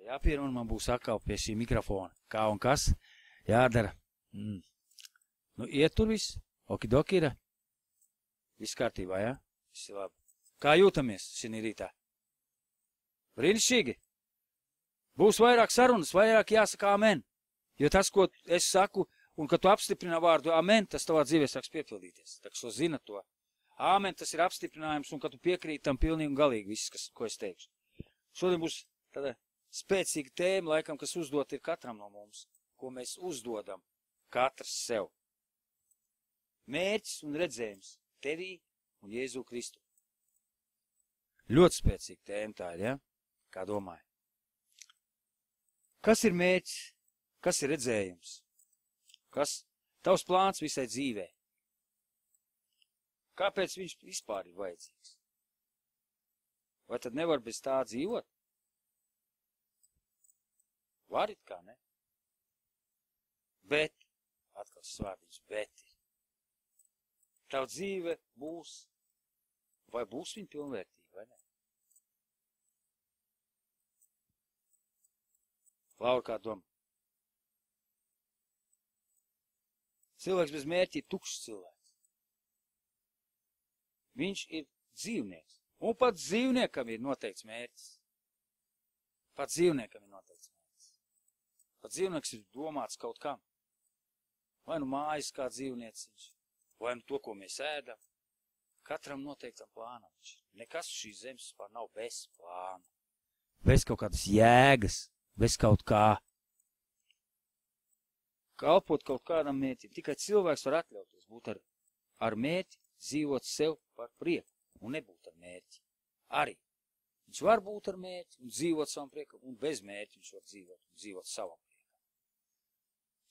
jāpierun, man būs atkal pie šī mikrofona. Kā un kas jādara. Nu, iet tur viss. Okidoki ir. Viss kārtībā, jā? Viss ir labi. Kā jūtamies šī rītā? Brīnišķīgi. Būs vairāk sarunas, vairāk jāsaka amen. Jo tas, ko es saku, un kad tu apstiprinā vārdu amen, tas tavā dzīvē sāks piepildīties. Tā kā zina to. Amen, tas ir apstiprinājums, un kad tu piekrīt tam pilnīgi un galīgi viss, ko es teikšu. Šodien būs tāda spēcīga tēma, laikam, kas uzdot ir katram no mums, ko mēs uzdodam katrs sev. Mērķis un redzējums tevī un Jēzu Kristu. Ļoti spēcīga tēma tā ir, ja? Kā domāju. Kas ir mērķis? Kas ir redzējums? Kas tavs plāns visai dzīvē? Kāpēc viņš vispār ir vajadzīgs? Vai tad nevar bez tā dzīvot? Varit kā, ne? Bet, atkal svārdiņš, bet ir. Tava dzīve būs, vai būs viņa pilnvērtīga, vai ne? Laura, kā domā? Cilvēks bez mērķa ir tukšs cilvēks. Viņš ir dzīvnieks. Un pat dzīvniekam ir noteikts mērķis. Pat dzīvniekam ir noteikts mērķis. Pat dzīvnieks ir domāts kaut kam. Vai nu mājas kā dzīvnieciņš, vai nu to, ko mēs ēdam. Katram noteiktam plānam. Nekas šīs zemes vispār nav bez plāna. Bez kaut kādas jēgas, bez kaut kā. Kalpot kaut kādam mērķim. Tikai cilvēks var atļauties būt ar mērķi, dzīvot sev par prieku un nebūt ar mērķi. Arī. Viņš var būt ar mērķi un dzīvot savam priekam, un bez mērķi viņš var dzīvot savam priekam.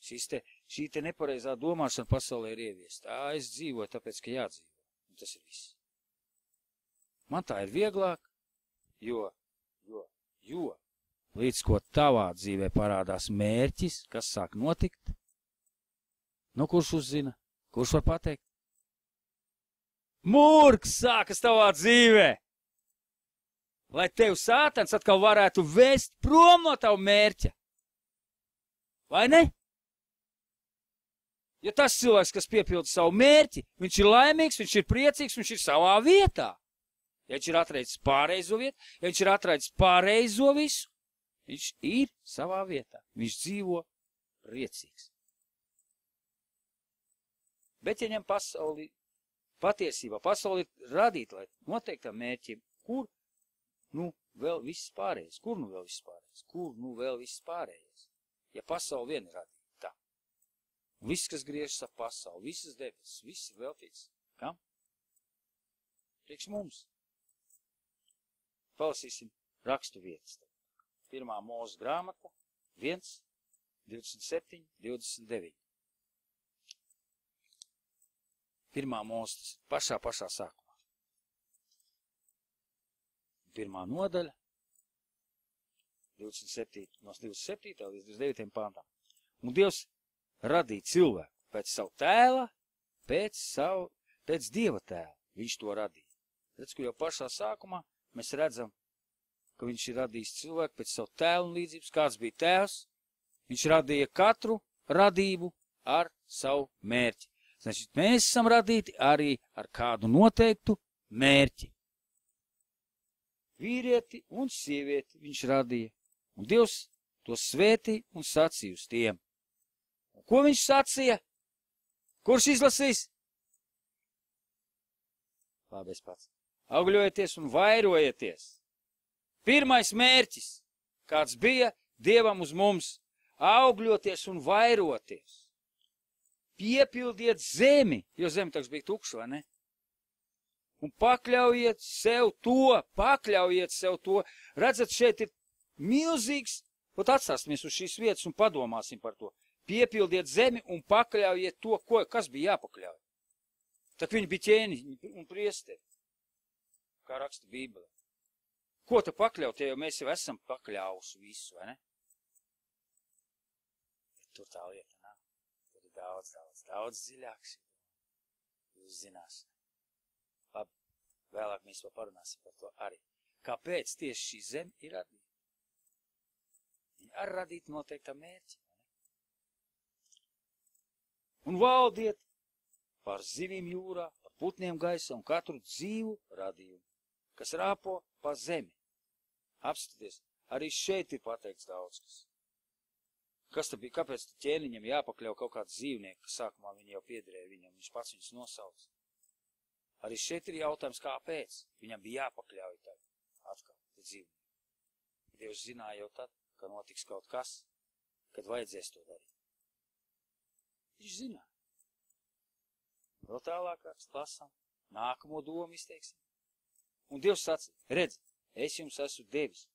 Šī te nepareizā domāšana pasaulē ir ieviesta. Es dzīvoju tāpēc, ka jādzīvo. Un tas ir viss. Man tā ir vieglāk, jo līdz ko tavā dzīvē parādās mērķis, kas sāk notikt, nu kurš uzzina, kurš var pateikt? Murgs sākas tavā dzīvē! Lai tev sātans atkal varētu vest prom no tavu mērķa. Vai ne? Jo tas cilvēks, kas piepilda savu mērķi, viņš ir laimīgs, viņš ir priecīgs, viņš ir savā vietā. Ja viņš ir atradzis pareizo vietu, ja viņš ir atradzis pareizo visu, viņš ir savā vietā. Viņš dzīvo priecīgs. Bet, ja ņem pasauli, patiesībā pasauli ir radīta, lai noteiktam mērķim, kur nu vēl viss pārējais? Kur nu vēl viss pārējais? Kur nu vēl viss pārējais? Ja pasauli vien ir radīta tā. Viss, kas griežas ap pasauli, visas debesis, viss ir veltīts. Kam? Priekš mums. Palasīsim rakstu vietas. 1. Mūzes grāmata, 1, 27, 29. 1. Mūzes, pašā sākumā. 1. nodaļa, 27, no 27. līdz 29. pāntām. Un Dievs radīja cilvēku pēc savu tēla, pēc Dieva tēla. Viņš to radīja. Redz, kur jau pašā sākumā mēs redzam, ka viņš ir radījis cilvēku pēc savu tēlu un līdzības. Kāds bija tēvs? Viņš radīja katru radību ar savu mērķi. Значит, mēs esam radīti arī ar kādu noteiktu mērķi. Vīrieti un sievieti viņš radīja. Un Dievs to svētīja un sacīja uz tiem. Un ko viņš sacīja? Kurš izlasīs? Labi, es pats. Augļojieties un vairojieties. Pirmais mērķis, kāds bija Dievam uz mums, augļoties un vairoties. Piepildiet zemi, jo zemi taču bija tukša, vai ne? Un pakļaujiet sev to. Redzat, šeit ir milzīgs, pat atstāsimies uz šīs vietas un padomāsim par to. Piepildiet zemi un pakļaujiet to, kas bija jāpakļauj. Tak viņi bija ķēniņi un priesteri, kā raksta Bībelē. Ko te pakļaut, ja jau mēs jau esam pakļauši visu, vai ne? Tur tā lieta, nā? Tur ir daudz dziļāks. Jūs zinās. Labi, vēlāk mēs vēl parunāsim par to arī. Kāpēc tieši šī zeme ir radīta? var radīt noteiktam mērķim. Un valdiet par zivīm jūrā, par putniem gaisa un katru dzīvu radījumu, kas rāpo pa zemi. Apskaties, arī šeit ir pateikts daudz kas. Kas tad bija, kāpēc ķēniņam jāpakļauj kaut kāds dzīvnieki, kas sākumā viņi jau piederēja viņam, viņš pats viņus nosauc. Arī šeit ir jautājums, kāpēc viņam bija jāpakļauj tagad atkal dzīvnieki. Dievs zināja jau tad, ka notiks kaut kas, kad vajadzēs to darīt. Viņš zināja. Vēl tālāk lasām, nākamo domu izteiksim. Un Dievs sacīja, redz, es jums esmu devis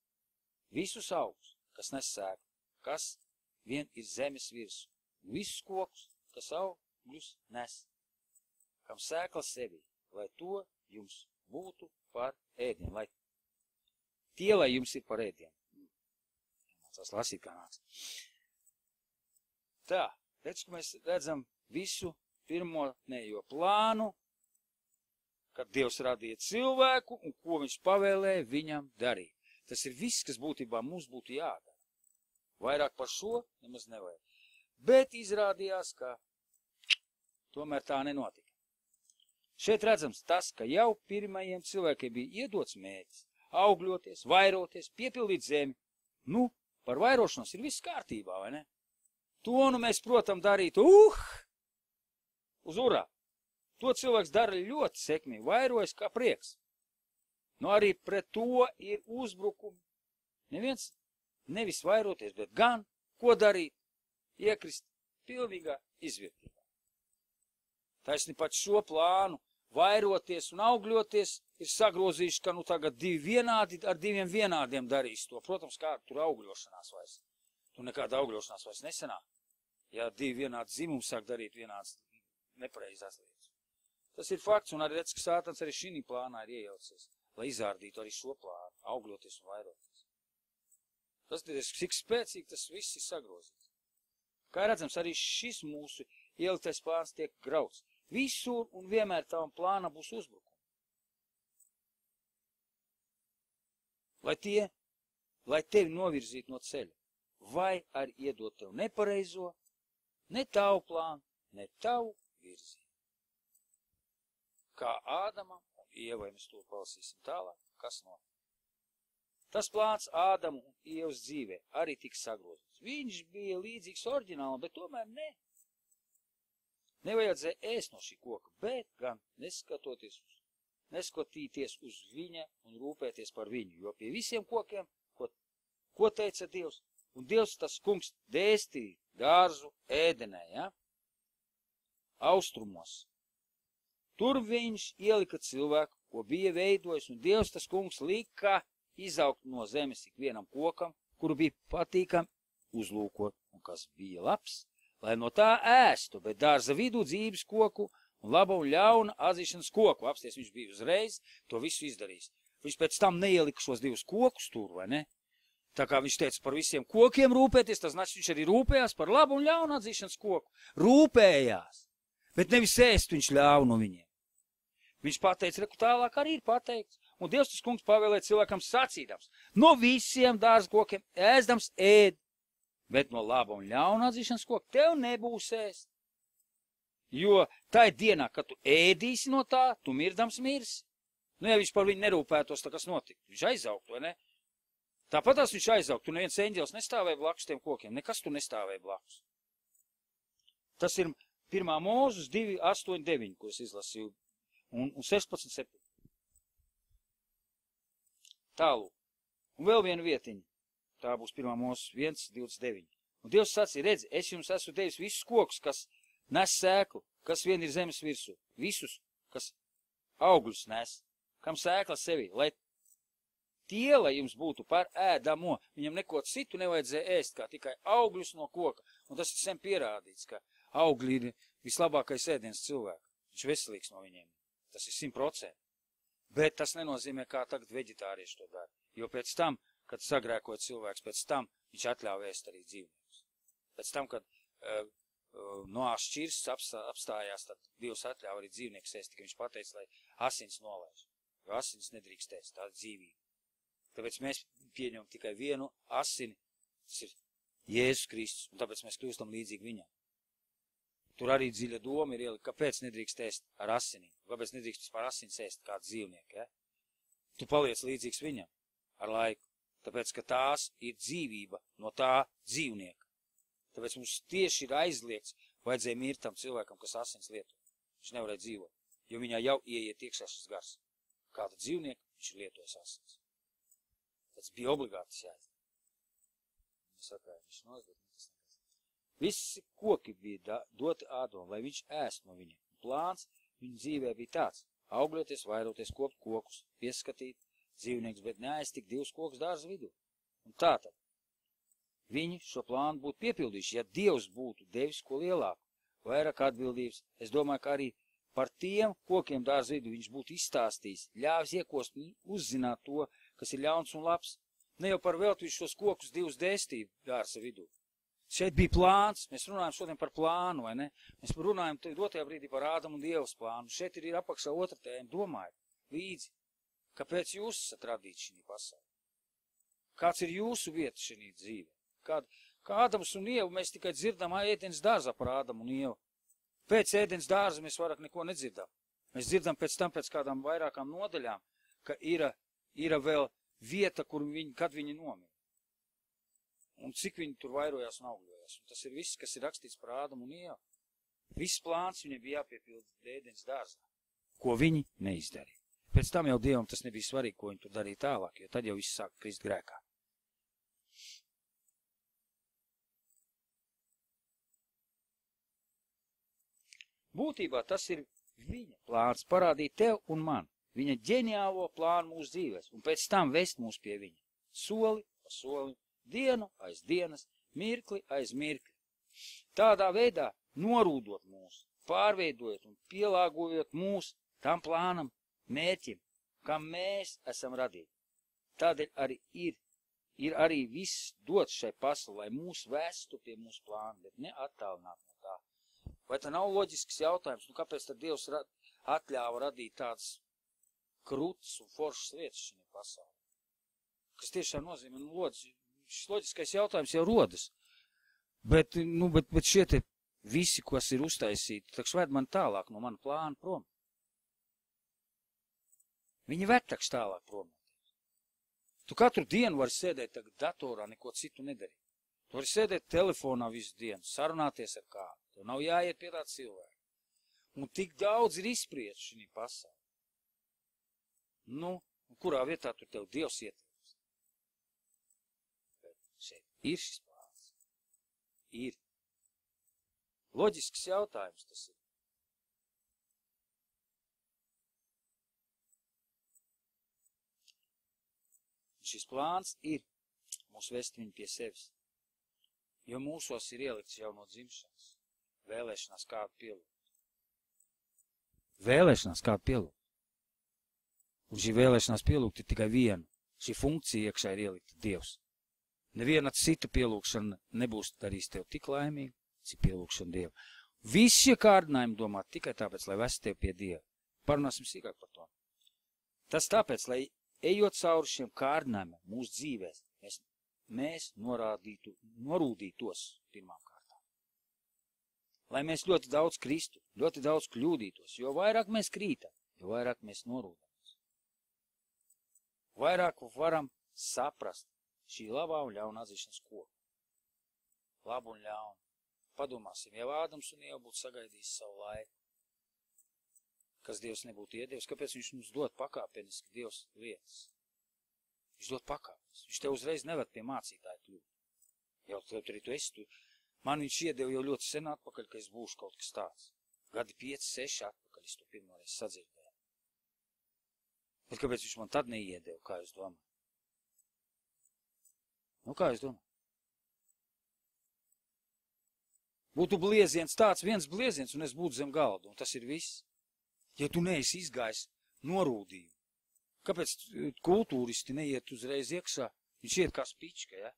visus augus, kas nes sēklu, kas vien ir zemes virsū, un visus kokus, kas augļus nes, kam sēkla sevī, lai to jums būtu par ēdienu, lai tie, lai jums ir par ēdienu. Tas lasīt kā nāks. Tā, redz, ka mēs redzam visu pirmotnējo plānu, kad Dievs radīja cilvēku un ko viņš pavēlēja viņam darīt. Tas ir viss, kas būtībā mums būtu jādara. Vairāk par šo nemaz nevajag. Bet izrādījās, ka tomēr tā nenotika. Šeit redzams tas, ka jau pirmajiem cilvēkiem bija iedots mērķis augļoties, vairoties, piepildīt zemi. Nu, par vairošanos ir viss kārtībā, vai ne? To nu mēs, protams, darītu, uz urā. To cilvēks dara ļoti sekmīgi, vairojas kā prieks. Nu, arī pret to ir uzbrukumi. Neviens nevis vairoties, bet gan, ko darīt, iekrist pilnīgā izvērtībā. Taisni pat šo plānu, vairoties un augļoties, ir sagrozījuši, ka nu tagad ar diviem vienādiem darīs to. Protams, kā tur augļošanās vairs. Tur nekāda augļošanās vairs nesenāk. Ja divi vienādi dzimumi sāk darīt vienādas nepareizās lietas. Tas ir fakts, un arī redz, ka Sātans arī šī plānā ir iejaucies, lai izārdītu arī šo plānu, augļoties un vairoties. Tas ir, cik spēcīgi tas viss ir sagrozīts. Kā redzams, arī šis mūsu ieliktais plāns tiek grauts. Visur un vienmēr tavam plāna būs uzbrukumi. Lai tevi novirzītu no ceļa, vai arī iedot tev nepareizo, ne tavu plānu, ne tavu virzību. Kā Ādamam un Ievai, mēs to palasīsim tālāk, kas notiek. Tas plāns Ādamu un Ievas dzīvē arī tiks sagrozīts. Viņš bija līdzīgs oriģinālam, bet tomēr ne. Nevajadzēja ēst no šī koka, bet gan neskatīties uz viņa un rūpēties par viņu, jo pie visiem kokiem, ko teica Dievs, un Dievs tas kungs dēstīja dārzu ēdenē, ja? Austrumos. Tur viņš ielika cilvēku, ko bija veidojis, un Dievs tas kungs lika izaugt no zemes ikvienam kokam, kuru bija patīkam uzlūkot, un kas bija labs, lai no tā ēstu, bet dārza vidū dzīves koku un laba un ļauna atzīšanas koku. Apsties, viņš bija uzreiz to visu izdarījis. Viņš pēc tam neielika šos divus kokus tur, vai ne? Tā kā viņš teica par visiem kokiem rūpēties, tas nāc, viņš arī rūpējās par labu un ļaunu atzīšanas koku. Rūpējās, bet nevis ēst viņš ļāvu no viņiem. Viņš pateica, reku tālāk arī ir pateikts. Un Dievs tas kungs pavēlēja cilvēkam sacīdams, no visiem dārza kokiem ēstams ēd, bet no laba un ļauna atzīšanas koka tev nebūs ēst. Jo tā ir dienā, kad tu ēdīsi no tā, tu mirdams mirsi. Nu, ja viņš par viņu nerūpētos, tā kas notika. Viņš aizaugt, vai ne? Tāpat viņš aizaugt, tu neviens eņģels nestāvēja blakus tiem kokiem, nekas tu nestāvēja blakus. Tas ir 1. Mūzes 2, 8, 9, ko es izlasīju, un 16, 7. Tālūk. Un vēl viena vietiņa. Tā būs 1. Mūzes 1, 29. Un Dievs sacīja, redzi, es jums esmu devis visus kokus, kas nes sēklu, kas vien ir zemes virsū, visus, kas augļus nes, kam sēkla sevi, lai tie, lai jums būtu par ēdamo, viņam neko citu nevajadzēja ēst, kā tikai augļus no koka. Un tas ir sen pierādīts, ka augļi ir vislabākais ēdiens cilvēku. Viņš veselīgs no viņiem. Tas ir 100%. Bet tas nenozīmē, kā tagad veģetārieši to dara. Jo pēc tam, kad sagrēkoja cilvēks, pēc tam viņš atļāva ēst arī dzīvniekus. Pēc tam, kad Noās šķirs apstājās, tad Dievs atļāva arī dzīvniekus ēst, tikai viņš pateica, lai asins nolaiž. Jo asins nedrīkst ēst, tā ir dzīvība. Tāpēc mēs pieņemam tikai vienu asini, tas ir Jēzus Kristus, un tāpēc mēs kļūstam līdzīgi viņam. Tur arī dziļa doma ir ielika, kāpēc nedrīkst ēst ar asinīm, kāpēc nedrīkst vispār asins ēst kāds dzīvnieki, ja? Tu paliec līdzīgs viņam ar laiku, tāpēc, ka tās ir dzīvība no tā dzīvnieka. Tāpēc mums tieši ir aizliegts, vajadzēja mirt tam cilvēkam, kas asins lieto. Viņš nevarēja dzīvot, jo viņā jau ieiet iekšā šis gars. Kāda dzīvnieka viņš ir lietojis asins. Tas bija obligāti jāizdara. Saka, viņš nozdod. Visi koki bija doti Ādamam, lai viņš ēst no viņa. Plāns viņa dzīvē bija tāds. Augļoties, vairoties, kopt kokus, pieskatīt dzīvnieks, bet neaiz tik 2 kokus dārza vidū. Un tātad viņi šo plānu būtu piepildījuši, ja Dievs būtu devis ko lielāku, vairāk atbildības. Es domāju, ka arī par tiem kokiem dārza vidū viņš būtu izstāstījis, ļāvis iekost, uzzināt to, kas ir ļauns un labs. Ne jau par velti viņš šos kokus 2 dēstīja dārza vidū. Šeit bija plāns, mēs runājam šodien par plānu, vai ne? Mēs runājam dotajā brīdī par Ādamu un Dievas plānu. Šeit ir apakšā otra tēma, domājiet līdzi, kāpēc jūs esat radīti šī pasaulē? Kāds ir jūsu vieta šī dzīve? Kā Ādams un Ieva mēs tikai dzirdam ēdienas dārzā par Ādamu un Ievu. Pēc ēdienas dārza mēs vairāk neko nedzirdam. Mēs dzirdam pēc tam, pēc kādām vairākām nodaļām, ka ir vēl vieta, kad viņi nomira. Un cik viņi tur vairojās un augļojās. Un tas ir viss, kas ir rakstīts par Ādamu un Ievu. Viss plāns viņiem bija jāpiepilda ēdienas dārzā, ko viņi neizdarīja. Pēc tam jau Dievam tas nebija svarīgi, ko viņi tur darīja tālāk, jo tad jau viss sāk krist grēkā. Būtībā tas ir viņa plāns parādīt tev un man, viņa ģeniālo plānu mūsu dzīvēs, un pēc tam vest mūs pie viņa. Soli pa solim, dienu aiz dienas, mirkli aiz mirkli. Tādā veidā norūdot mūs, pārveidojot un pielāgojot mūs tam plānam, mērķim, kam mēs esam radīti. Tādēļ arī ir arī viss dots šai pasaulē, lai mūs vestu pie mūsu plāna, bet ne attālināt no tā. Vai tā nav loģisks jautājums, nu kāpēc tad Dievs atļāva radīt tādas krūtas un foršas lietas šī pasaulē? Kas tiešām nozīmē, šis loģiskais jautājums jau rodas. Bet šie te visi, kas ir uztaisīti, taks ved man tālāk no mana plāna prom. Viņi ved taks tālāk prom. Tu katru dienu vari sēdēt tagad datorā, neko citu nedarīt. Tu vari sēdēt telefonā visu dienu, sarunāties ar kādu. Tev nav jāiet pie tā cilvēka. Un tik daudz ir izspriests šī pasaulē. Nu, kurā vietā tur tev Dievs ietilpst? Šeit ir šis plāns. Ir. Loģisks jautājums tas ir. Šis plāns ir mūs vest viņu pie sevis. Jo mūsos ir ielikts jau no dzimšanas. Vēlēšanās kādu pielūgt. Vēlēšanās kādu pielūgt. Un šī vēlēšanās pielūgt ir tikai viena. Šī funkcija iekšā ir ielikta Dievs. Neviena cita pielūgšana nebūs darīs tev tik laimīgu, cik pielūgšana Dievu. Visi šie kārdinājumi domā tikai tāpēc, lai vest tev pie Dieva. Parunāsim sīkāk par to. Tas tāpēc, lai ejot cauri šiem kārdinājumiem mūsu dzīvēs, mēs norūdītos pirmām kārtām. Lai mēs ļoti daudz kristu, ļoti daudz kļūdītos, jo vairāk mēs krītam, jo vairāk mēs norūdamies. Vairāk varam saprast šī labā un ļauna atzīšanas koku. Labu un ļaunu. Padomāsim, ja Ādams un Ieva būtu sagaidījis savu laiku, kas Dievs nebūtu iedevis, kāpēc viņš mums dod pakāpeniski Dievs lietas? Viņš dod pakāpenis. Viņš tev uzreiz neved pie mācītāja kļūt. Jau tev arī tu esi. Man viņš iedeva jau ļoti sen atpakaļ, ka es būšu kaut kas tāds. Gadi 5, 6 atpakaļ, es to pirmoreiz sadzirdēju. Bet kāpēc viņš man tad neiedeva, kā jūs domājat? Nu, kā jūs domājat? Būtu blieziens tāds, viens blieziens, un es būtu zem galda, un tas ir viss. Ja tu neesi izgājis norūdījumu, kāpēc kultūristi neiet uzreiz iekšā? Viņš iet kā spička, ja?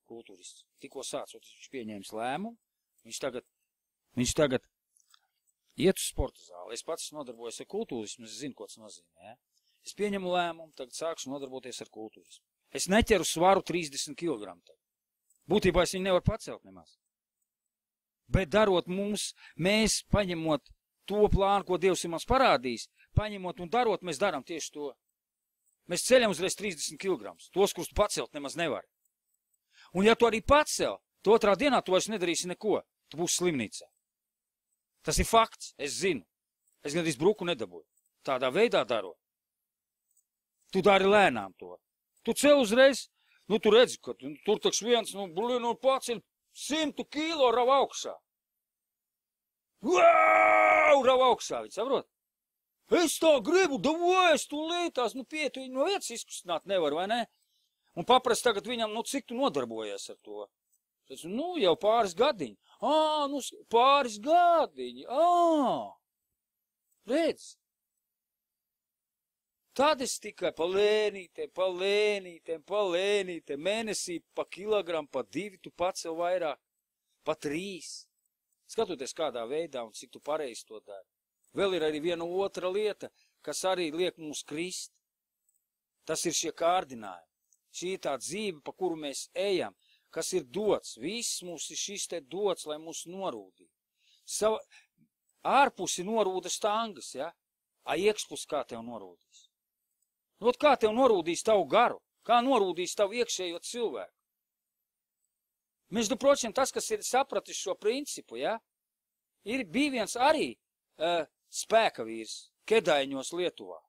Kultūrists. Tikko sācot, viņš pieņēmis lēmumu, viņš tagad iet uz sporta zāli. Es pats nodarbojos ar kultūrismu, es zinu, ko tas nozīmē, ja? Es pieņemu lēmumu, tagad sākšu nodarboties ar kultūrismu. Es neķeru svaru 30 kg tagad. Būtībā es viņu nevaru pacelt nemaz. Bet darot mums, mēs paņemot to plānu, ko Dievs ir mums parādījis, paņemot un darot, mēs darām tieši to. Mēs ceļam uzreiz 30 kg. Tos, kurus tu pacelt nemaz nevar. Un ja tu arī pacel, tu otrā dienā tu vairs nedarīsi neko. Tu būsi slimnīcā. Tas ir fakts, es zinu. Es gandrīz bruku nedabūju. Tādā veidā darot. Tu dari lēnām to. Tu cel uzreiz, nu tu redzi, ka tur taks viens, paceļ 100 kilo rava augšā. Wow, rava augšā, viņi saprot? Es tā gribu, davai, es tu lietās, pietu viņu no vietas izkustināt nevar, vai ne? Un paprast tagad viņam, cik tu nodarbojies ar to? Es, jau pāris gadiņi. Pāris gadiņi, redz. Tad es tikai palēnītēm, mēnesī pa kilogramu, pa 2, tu pacel vairāk, pa 3. Skatoties kādā veidā un cik tu pareizi to dari. Vēl ir arī viena otra lieta, kas arī liek mums krist. Tas ir šie kārdinājumi. Šī ir tā dzīve, pa kuru mēs ejam, kas ir dots. Viss mums ir šis te dots, lai mūs norūdītu. Ārpusi norūda stangas, ja? Iekšpus kā tev norūdīs? Kā tev norūdīs tavu garu? Kā norūdīs tavu iekšējo cilvēku? Mēs, pročiem, tas, kas ir sapratis šo principu, ja? Bija viens arī spēka vīrs Kedaiņos Lietuvā.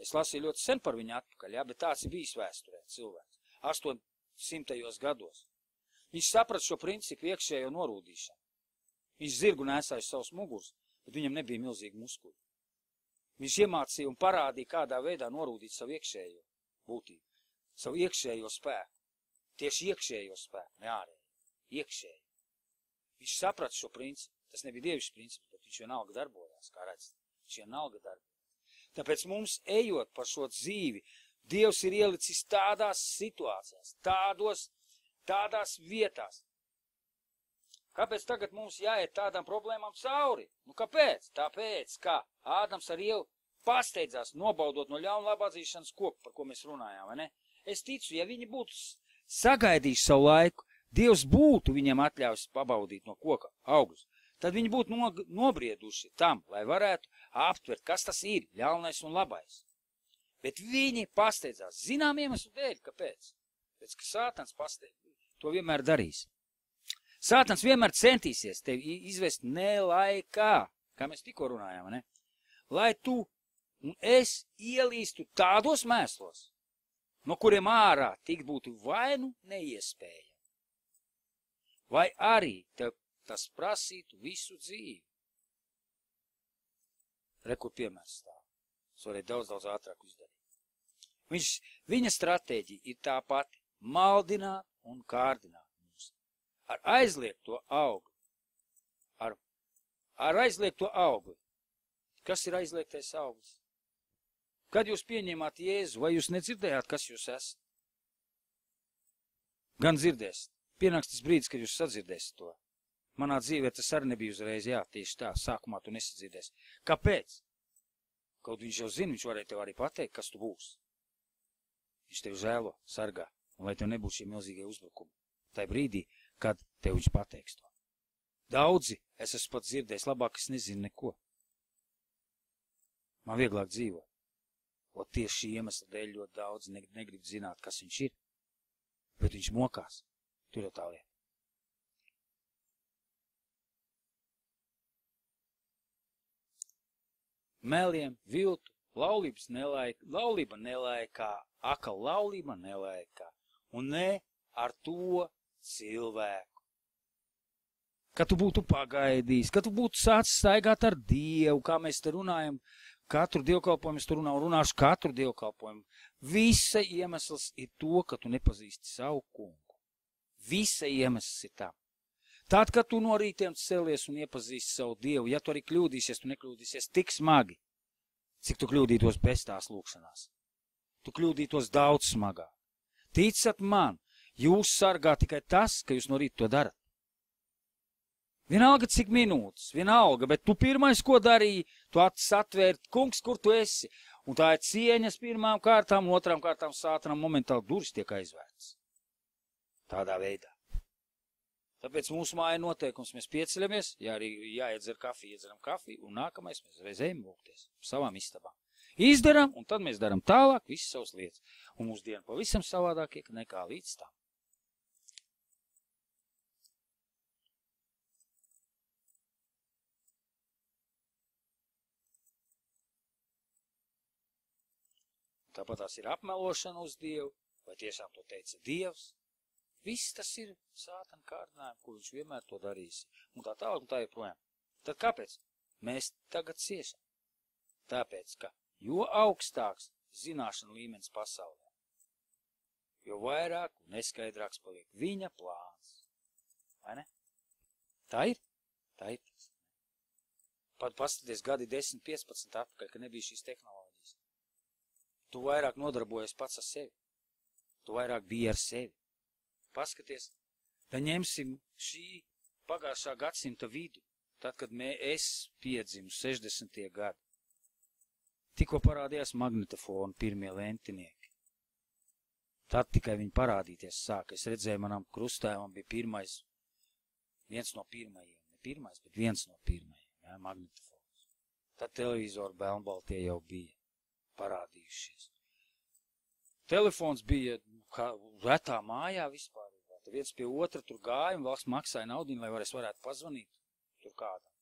Es lasīju ļoti sen par viņu atpakaļ, ja? Bet tāds ir bijis vēsturē cilvēks. 800. gados. Viņš saprat šo principu iekšējo norūdīšanu. Viņš zirgu nesāja savus mugurs, bet viņam nebija milzīgi muskuļi. Viņš iemācīja un parādīja, kādā veidā norūdīt savu iekšējo būtību, savu iekšējo spēku. Tieši iekšējo spēku, ne ārējo. Iekšējo. Viņš saprat šo principu. Tas nebija dievišķs princips, bet viņš vienalga darbojās, kā redzat. Viņš vienalga darbojās. Tāpēc mums, ejot par šo dzīvi, Dievs ir ielicis tādās situācijās, tādās vietās. Kāpēc tagad mums jāiet tādām problēmām cauri? Kāpēc? Tāpēc, ka Ādams ar Ievu pasteidzās nobaudot no ļauna labāzīšanas koku, par ko mēs runājām, vai ne? Es ticu, ja viņi būtu sagaidījuši savu laiku, Dievs būtu viņiem atļāvis pabaudīt no koka augļus, tad viņi būtu nobrieduši tam, lai varētu aptvert, kas tas ir, ļaunais un labais. Bet viņi pasteidzās, zinām iemeslu dēļ, kāpēc? Pēc, ka Sātans pasteidz, to vienmēr darīs. Sātans vienmēr centīsies tevi izvest nelaikā, kā mēs tikko runājām, ne? Lai tu un es ielīstu tādos mēslos, no kuriem ārā tik būtu vai nu neiespēja, vai arī tev tas prasītu visu dzīvi. Rekur piemērs stāv. Es varēju daudz ātrāk izdarīt. Viņa stratēģija ir tā pati – maldināt un kārdināt mūs. Ar aizliegto augli. Ar aizliegto augli. Kas ir aizliegtais auglis? Kad jūs pieņēmāt Jēzu, vai jūs nedzirdējāt, kas jūs esat? Gan dzirdēsiet. Pienāks tas brīdis, kad jūs sadzirdēsiet to. Manā dzīvē tas arī nebija uzreiz, jā, tieši tā, sākumā tu nesadzirdēsi. Kāpēc? Kaut viņš jau zina, viņš varēja tev arī pateikt, kas tu būsi. Viņš tev žēlo, sargā, un lai tev nebūtu šie milzīgie uzbrukumi. Tai brīdī, kad tev viņš pateiks to. Daudzi, es esmu pat dzirdējis, labāk es nezinu neko. Man vieglāk dzīvot. O tieši šī iemesla dēļ ļoti daudz negrib zināt, kas viņš ir, bet viņš mokās. Tur jau tā lieta. Meliem, viltu, laulība nelaikā, akal laulība nelaikā, un ne ar to cilvēku. Kad tu būtu pagaidījis, kad tu būtu sācis staigāt ar Dievu, kā mēs te runājam, katru dievkalpojumu es tur runāšu katru dievkalpojumu. Visa iemesls ir to, ka tu nepazīsti savu kungu. Visa iemesls ir tā. Tad, kad tu no rītiem celies un iepazīsti savu Dievu, ja tu arī kļūdīsies, tu nekļūdīsies tik smagi, cik tu kļūdītos bez tās lūkšanās. Tu kļūdītos daudz smagāk. Ticat man, jūs sargā tikai tas, ka jūs no rīta to darat. Vienalga cik minūtes, vienalga, bet tu pirmais, ko darīji, tu atvērt, kungs, kur tu esi. Un tā ir cieņas pirmām kārtām, otrām kārtām Sātanam momentāli durvis tiek aizvērts. Tādā veidā. Tāpēc mūsu māja noteikums, mēs pieceļamies, arī jāiedzer kafiju, iedzeram kafiju, un nākamais mēs reiz ejam lūgties savām istabām. Izdaram, un tad mēs daram tālāk visas savas lietas. Un mūsu diena pavisam savādāk nekā līdz tam. Tāpat tās ir apmelošana uz Dievu, vai tiešām to teica Dievs. Viss tas ir sātana kārdinājumi, ko viņš vienmēr to darīs. Un tā tālāk, un tā joprojām. Tad kāpēc? Mēs tagad ciešam. Tāpēc, ka jo augstāks zināšana līmenis pasaulē, jo vairāk un neskaidrāks paliek viņa plāns. Vai ne? Tā ir? Tā ir. Pat paskaties gadi 10, 15 atpakaļ, ka nebija šīs tehnoloģijas. Tu vairāk nodarbojies pats ar sevi. Tu vairāk biji ar sevi. Paskaties, tad ņemsim šī pagājušā gadsimta vidu, tad, kad es piedzimu 60. gadi. Tikko parādījās magnetofonu pirmie lentinieki. Tad tikai viņi parādīties sāka. Es redzēju, manam krustēvam bija pirmais, viens no pirmajiem, ne pirmais, bet viens no pirmajiem, jā, magnetofons. Tad televizoru Belnbaltie jau bija parādījušies. Telefons bija kā retā mājā vispār. Tad viens pie otra tur gāja un valsts maksāja naudiņu, lai varētu pazvanīt tur kādam.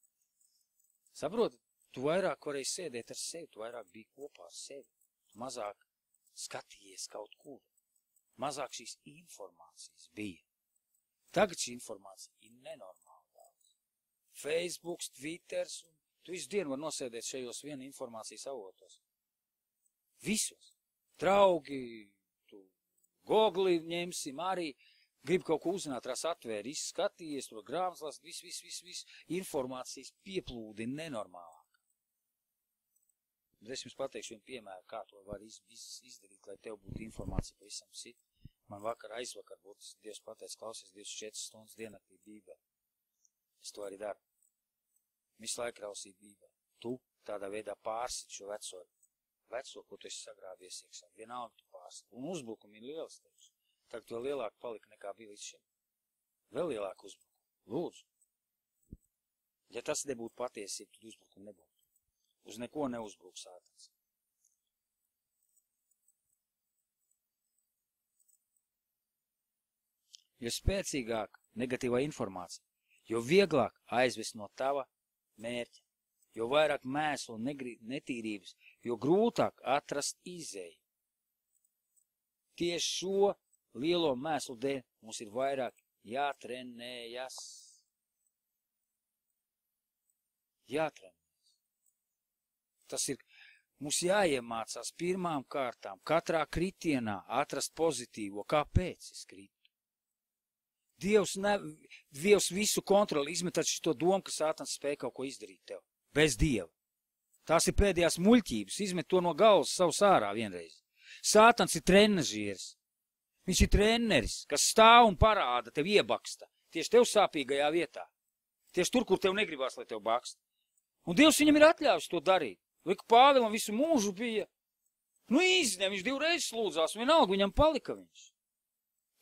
Saproti, tu vairāk varēji sēdēt ar sevi, tu vairāk biji kopā ar sevi. Tu mazāk skatījies kaut kur. Mazāk šīs informācijas bija. Tagad šī informācija ir nenormāla daudz. Facebooks, Twitters, un tu visu dienu var nosēdēt šajos viena informācijas avotos. Visos. Draugi, tu Gogli ņemsim arī, grib kaut ko uzzināt, rās atvēri, izskatījies, tur grāmatas, viss, informācijas pieplūdi nenormālāk. Bet es jums pateikšu vienu piemēru, kā to var izdarīt, lai tev būtu informācija pavisam cita. Man aizvakar būtu, Dievs pateica, klausies 24 stundas diennaktī Bībeli. Es to arī daru. Visu laiku rausīt Bībeli. Tu tādā veidā pārsit šo veco, ko tu esi sagrāvies iekšā. Vienalga tu pārsit. Un uzbrukumi ir liels tevis. Tagad vēl lielāk palika nekā bija līdz šim. Vēl lielāk uzbrukumi. Lūdzu. Ja tas nebūtu patiesība, tad uzbrukumi nebūtu. Uz neko neuzbruk sātans. Jo spēcīgāk negatīvā informācija, jo vieglāk aizvest no tava mērķa, jo vairāk mēslu un netīrības, jo grūtāk atrast izēju. Tieši šo lielo mēslu dēļ mums ir vairāk jātrenējas. Jātrenējas. Tas ir, mums jāiemācās pirmām kārtām, katrā kritienā atrast pozitīvo. Kāpēc es kritu? Dievs visu kontroli izmetot šito domu, ka sātans spēja kaut ko izdarīt tev. Bez Dieva. Tās ir pēdējās muļķības. Izmet to no galvas savus ārā vienreiz. Sātans ir trenažieris. Viņš ir treneris, kas stāv un parāda, tev iebaksta. Tieši tev sāpīgajā vietā. Tieši tur, kur tev negribās, lai tev baksta. Un Dievs viņam ir atļāvis to darīt. Liku Pāvilam visu mūžu bija. Nu izņem, viņš 2 reizes lūdzās, un vienalga viņam palika viņš.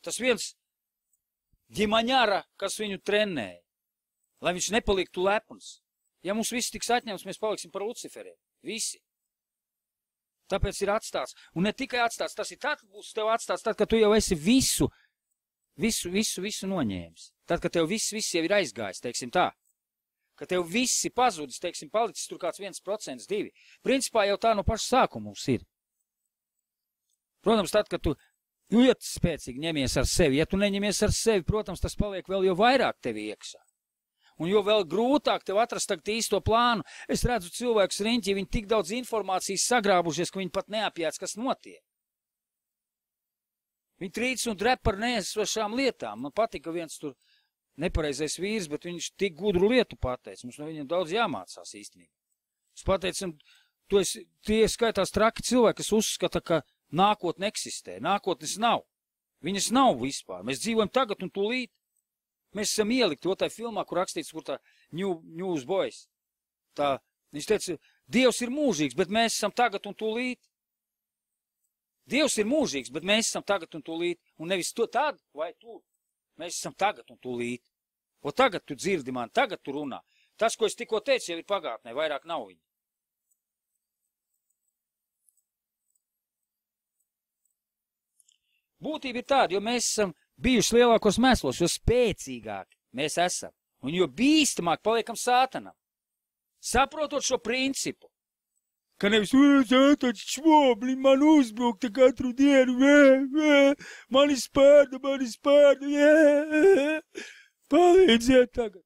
Tas viens ģimaņāra, kas viņu trenēja, lai viņš nepaliktu lepns. Ja mums viss tiks atņemts, mēs paliksim par Luciferiem. Visi. Tāpēc ir atstāts. Un ne tikai atstāts, tas ir tad, būs tev atstāts, tad, kad tu jau esi visu noņēmis. Tad, kad tev viss jau ir aizgājis, teiksim tā. Kad tev visi pazudis, teiksim, palicis tur kāds 1%, 2%. Principā jau tā no paša sākuma mums ir. Protams, tad, kad tu ļoti spēcīgi ņemies ar sevi. Ja tu neņemies ar sevi, protams, tas paliek vēl jo vairāk tevi iekšā. Un jo vēl grūtāk tev atrast tagad īsto plānu. Es redzu cilvēkus riņķi, viņi tik daudz informācijas sagrābušies, ka viņi pat neapjāc, kas notiek. Viņi trīc un drep par neesošām lietām. Man patika viens tur nepareizais vīrs, bet viņš tik gudru lietu pateica. Mums no viņiem daudz jāmācās īstenībā. Es pateicu, tie skaitās traki cilvēki, kas uzskata, ka nākotne eksistē. Nākotnes nav. Viņas nav vispār. Mēs dzīvojam tagad un tūlīt. Mēs esam ielikti otrā filmā, kur rakstīts, kur tā Newsboys. Viņš teica, Dievs ir mūžīgs, bet mēs esam tagad un tūlīt. Dievs ir mūžīgs, bet mēs esam tagad un tūlīt. Un nevis to tad vai tur. Mēs esam tagad un tūlīt. O tagad tu dzirdi mani, tagad tu runā. Tas, ko es tikko teicu, jau ir pagātnē, vairāk nav viņa. Būtība ir tāda, jo mēs esam bijuši lielākos mēslos, jo spēcīgāki mēs esam. Un jo bīstamāk paliekam sātanam. Saprotot šo principu, ka nevis tāds švobli man uzbrukta katru dienu, mani spārda, palīdziet tagad.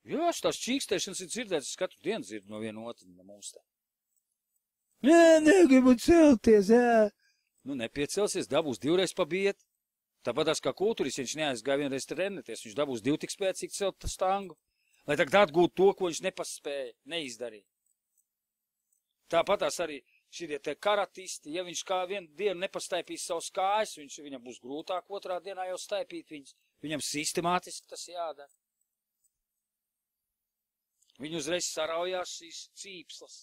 Jā, tās čīkstēšanas ir dzirdētas, es katru dienu dzirdu no viena otru no mums tā. Negribu celties, Nu, nepiecelsies, dabūs divreiz pabiet. Tāpatās kā kultūris, viņš neaizgāja vienreiz trenēties, viņš dabūs divu tik spēcīgi celt stangu, lai tagad atgūtu to, ko viņš nepaspēja, neizdarīja. Tāpatās arī šie te karatisti, ja viņš kā vienu dienu nepastaipīs savus kājas, viņam būs grūtāk otrā dienā jau staipīt viņus. Viņam sistemātiski tas jādara. Viņi uzreiz saraujās šīs cīpslas.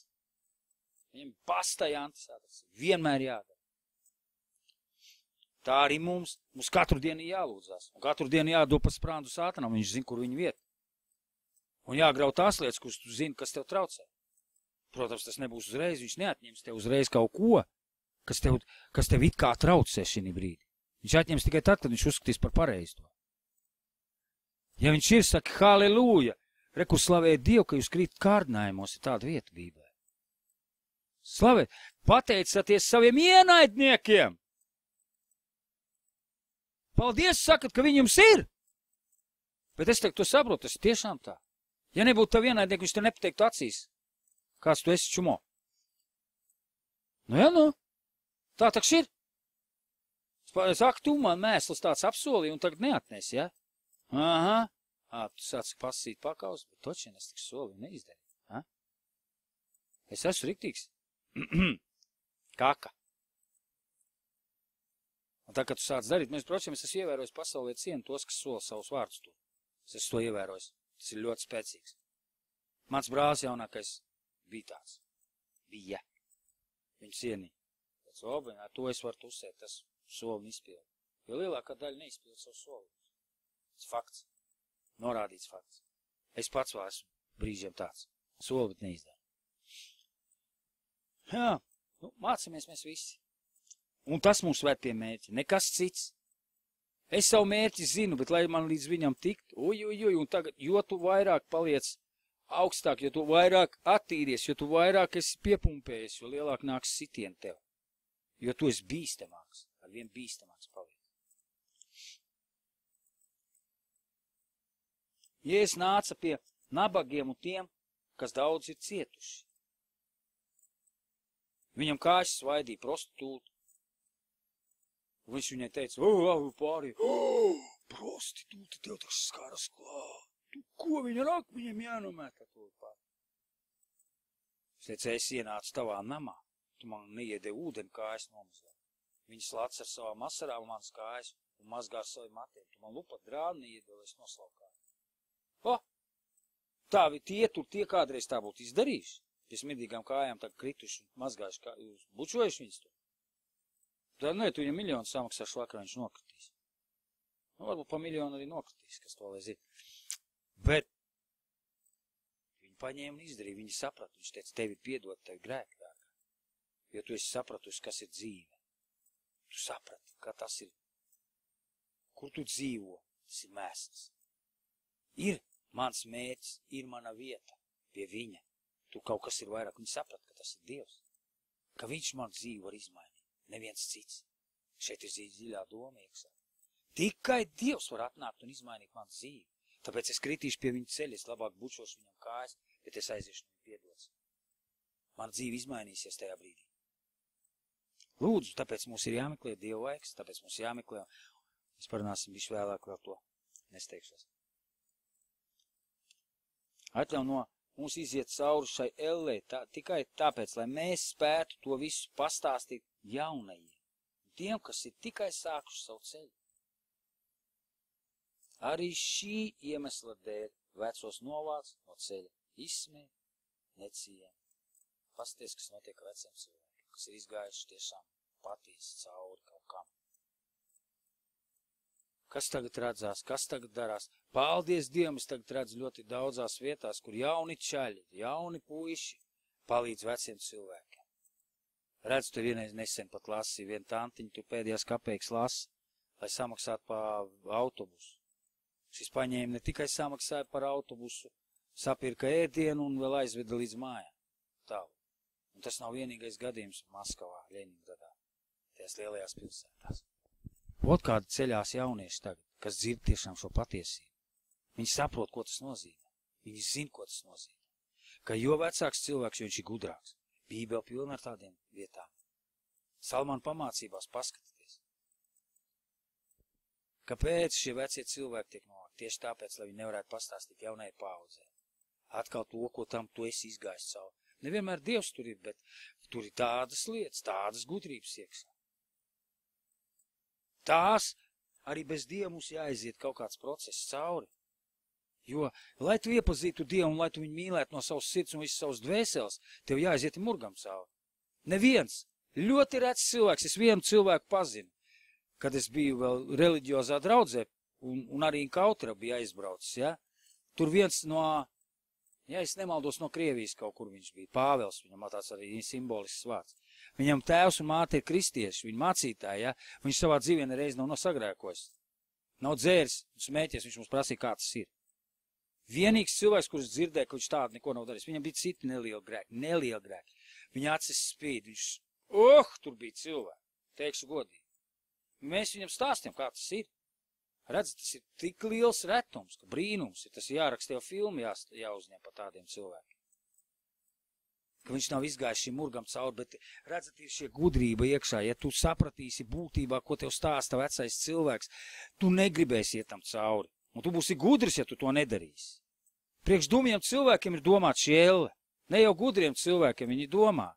Viņam pastajantis, tas vienmēr jādara. Tā arī mums katru dienu jālūdzās. Un katru dienu jādod pa sprāndu sātanam, viņš zina, kur viņa vieta. Un jāgrauj tās lietas, kuras tu zini, kas tev traucē. Protams, tas nebūs uzreiz, viņš neatņems tev uzreiz kaut ko, kas tev it kā traucē šī brīdī. Viņš atņems tikai tad, kad viņš uzskatīs par pareizi to. Ja viņš ir, saka, halleluja, reku slavēt Dievu, ka jūs krīt kārdinājumos, ir tāda vieta Bībelē. Slavēt, pateicaties saviem ienaidniekiem. Paldies, sakat, ka viņi jums ir. Bet es to saprotu, tas ir tiešām tā. Ja nebūtu tavu ienaidnieku, viņš te nepateiktu acīs. Kāds tu esi čumo? Nu, jā, nu. Tā taks ir. Saka, tu man mēsls tāds apsolīja un tagad neatnes, ja? Aha. Tu sāc pasīt pakaus, bet točien es tik solīju neizdarīju. Ha? Es esmu riktīgs. Kaka. Un tā, kad tu sāc darīt, mēs, protams, es esmu ievērojis pasaulē cienu tos, kas sola savus vārdus to. Es esmu to ievērojis. Tas ir ļoti spēcīgs. Mans brālis jaunākais bija tāds. Bija. Viņš cienīja. Tāds, ar to es varu tusēt, tas soli izpildu. Jo lielākā daļa neizpildu savu soli. Tas fakts. Norādīts fakts. Es pats vēl esmu brīžiem tāds. Soli, bet neizdara. Jā, nu, mācamies mēs visi. Un tas mums vērt pie mērķa, nekas cits. Es savu mērķi zinu, bet lai man līdz viņam tikt, un tagad, jo tu vairāk paliec augstāk, jo tu vairāk attīries, jo tu vairāk esi piepumpējies, jo lielāk nāks sitien tev. Jo tu esi bīstamāks, ar vien bīstamāks paliec. Jēzus nāca pie nabagiem un tiem, kas daudz ir cietuši. Viņam kājas svaidīja prostitūti. Viņš viņai teica, pārī, prostitūti, tev tas skaras klāt. Tu ko viņa rak, viņam jānomēta to pārī. Es teicu, es ienācu tavā namā, tu man neiedevi ūdeni kājas nomazgāt. Viņas lāc ar savām asarām manas kājas un mazgā ar saviem matiem. Tu man lupat drāni neiedevi, es noslaukāju. Tā tie kādreiz tā būtu izdarījuši. Pie smidīgām kājām tā krituši un mazgājuši, jūs bučojuši viņas to. Tad ne, tu viņam miljonu samaksāšu vakarā, viņš nokritīs. Nu, varbūt pa miljonu arī nokritīs, kas to lai zina. Bet viņi paņēma un izdarīja, viņi saprata, viņš teica, tevi piedot, tevi grēki dārgā. Jo tu esi sapratusi, kas ir dzīve. Tu saprati, kā tas ir. Kur tu dzīvo, tas ir mēsls. Ir mans mērķis, ir mana vieta pie viņa. Tu kaut kas ir vairāk, viņi saprata, ka tas ir Dievs. Ka viņš man dzīvi var izmainīt. Neviens cits. Šeit ir dziļā doma iekšā. Tikai Dievs var atnākt un izmainīt man dzīvi. Tāpēc es kritīšu pie viņa ceļa, es labāk bučošu viņam kājas, bet es aiziešu viņu piedots. Man dzīve izmainīsies tajā brīdī. Lūdzu, tāpēc mums ir jāmeklē Dieva laiks, tāpēc mums jāmeklē. Mēs parunāsim bišķi vēlāk vēl to. Nesteigšos. Atļauj no mums iziet cauri šai ellē tikai tāpēc, lai mēs spētu to visu pastāstīt jaunajiem. Tiem, kas ir tikai sākuši savu ceļu. Arī šī iemesla dēļ vecos novāc no ceļa izsmēt, necienu. Pasties, kas notiek veciem cilvēkiem, kas ir izgājuši tiešām patiesi cauri kaut kam. Kas tagad redzās, kas tagad darās? Paldies Dievam, es tagad redzu ļoti daudzās vietās, kur jauni čaļi, jauni puiši palīdz veciem cilvēkiem. Redzu, tu vienreiz nesen pat lasīji, viena tantiņa, tu pēdējās kapeikas lasi, lai samaksātu par autobusu. Šis paņēma ne tikai samaksāja par autobusu, sapirka ēdienu un vēl aizveda līdz mājām. Tālu. Un tas nav vienīgais gadījums Maskavā, Ļeņingradā, tajās lielajās pilsētās. Ot kādi ceļās jaunieši tagad, kas dzird tiešām šo patiesību. Viņi saprot, ko tas nozīmē. Viņi zina, ko tas nozīmē. Ka jo vecāks cilvēks, jo viņš ir gudrāks. Bībele pilna ar tādiem vietām. Salmāna pamācībās paskatieties. Kāpēc šie vecie cilvēki tiek novākti? Tieši tāpēc, lai viņi nevarētu pastāstīt jaunai paaudzē. Atkal to, ko tam tu esi izgājis cauri. Nevienmēr Dievs tur ir, bet tur ir tādas lietas, tādas gudrības iekšā. Tās arī bez Dieva mums jāaiziet kaut kāds process cauri. Jo, lai tu iepazītu Dievu un lai tu viņu mīlētu no savas sirds un visas savas dvēseles, tev jāaiziet murgam cauri. Neviens, ļoti rets cilvēks, es vienu cilvēku pazinu, kad es biju vēl reliģiozā draudzē un arī Kautra bija aizbraucis, ja? Tur viens no, ja es nemaldos, no Krievijas kaut kur viņš bija, Pāvels, viņam tāds arī simbolisks vārds. Viņam tēvs un māte ir kristieši, viņa mācītāji, ja? Viņš savā dzīvē nereiz nav sagrēkojis. Nav dzēris, smēķies, viņš mums prasīja, kā tas ir. Vienīgs cilvēks, kurš dzirdēja, ka viņš tādu neko nav darījis, viņam bija citi nelieli grēki. Viņa acis spīd, viņš, tur bija cilvēki, teikšu godīgi. Mēs viņam stāstījām, kā tas ir. Redzat, tas ir tik liels retums, ka brīnums ir, tas jāraksta jau filmu jāuzņem par tādiem cilvēkiem. Ka viņš nav izgājis šim murgam cauri, bet redzat, ir šie gudrība iekšā. Ja tu sapratīsi būtībā, ko tev stāsta vecais cilvēks, tu negribēsi iet tam cauri. Un tu būsi gudrs, ja tu to nedarīsi. Priekš dumjiem cilvēkiem ir domāt šī elle. Ne jau gudriem cilvēkiem viņi domā.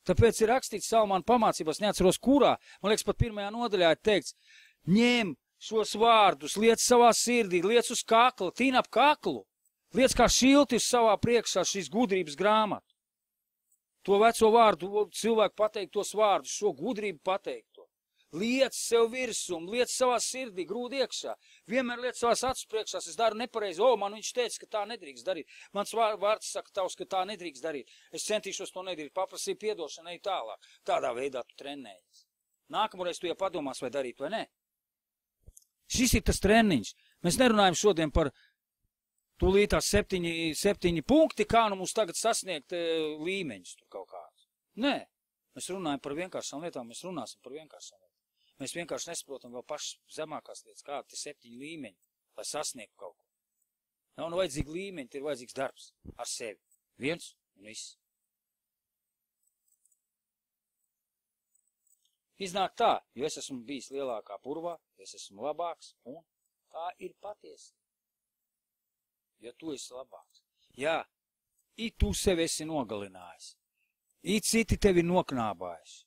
Tāpēc ir rakstīts Salmāna pamācībās, neatceros kurā, man liekas, pat 1. nodaļā ir teikts, ņem šos vārdus, liec savā sirdī, liec uz kakla, tīna ap kaklu, liec kā šilti uz savā priekšā šīs gudrības grāmatu. To veco vārdu cilvēku pateikt tos vārdus, šo gudrību pateikt to. Liec sev virsum, liec savā sirdī, grūd iekšā. Vienmēr liec savās acu priekšā, es daru nepareizi. Man viņš teica, ka tā nedrīkst darīt. Mans vārds saka tavs, ka tā nedrīkst darīt. Es centīšos to nedarīt, paprasīju piedošanu, ej tālāk. Tādā veidā tu trenējies. Nākamreiz tu jau padomās, vai darīt, vai ne? Šis ir tas treniņš. Mēs nerunājam šodien par tūlītās 7 punkti, kā nu mums tagad sasniegt līmeņus tur kaut kāds. Nē, mēs runājam par vienkāršām lietām, mēs runāsim par vienkāršām lietām. Mēs vienkārši nesaprotam vēl pašas zemākās lietas, kādi ir 7 līmeņi, lai sasniegtu kaut ko. Nav vajadzīgi līmeņi, ir vajadzīgs darbs ar sevi. Viens un viss. Iznāk tā, jo es esmu bijis lielākā purvā, es esmu labāks, un tā ir patiesība. Jo tu esi labāks. Jā, tu sevi esi nogalinājis. Citi tevi noknābājuši.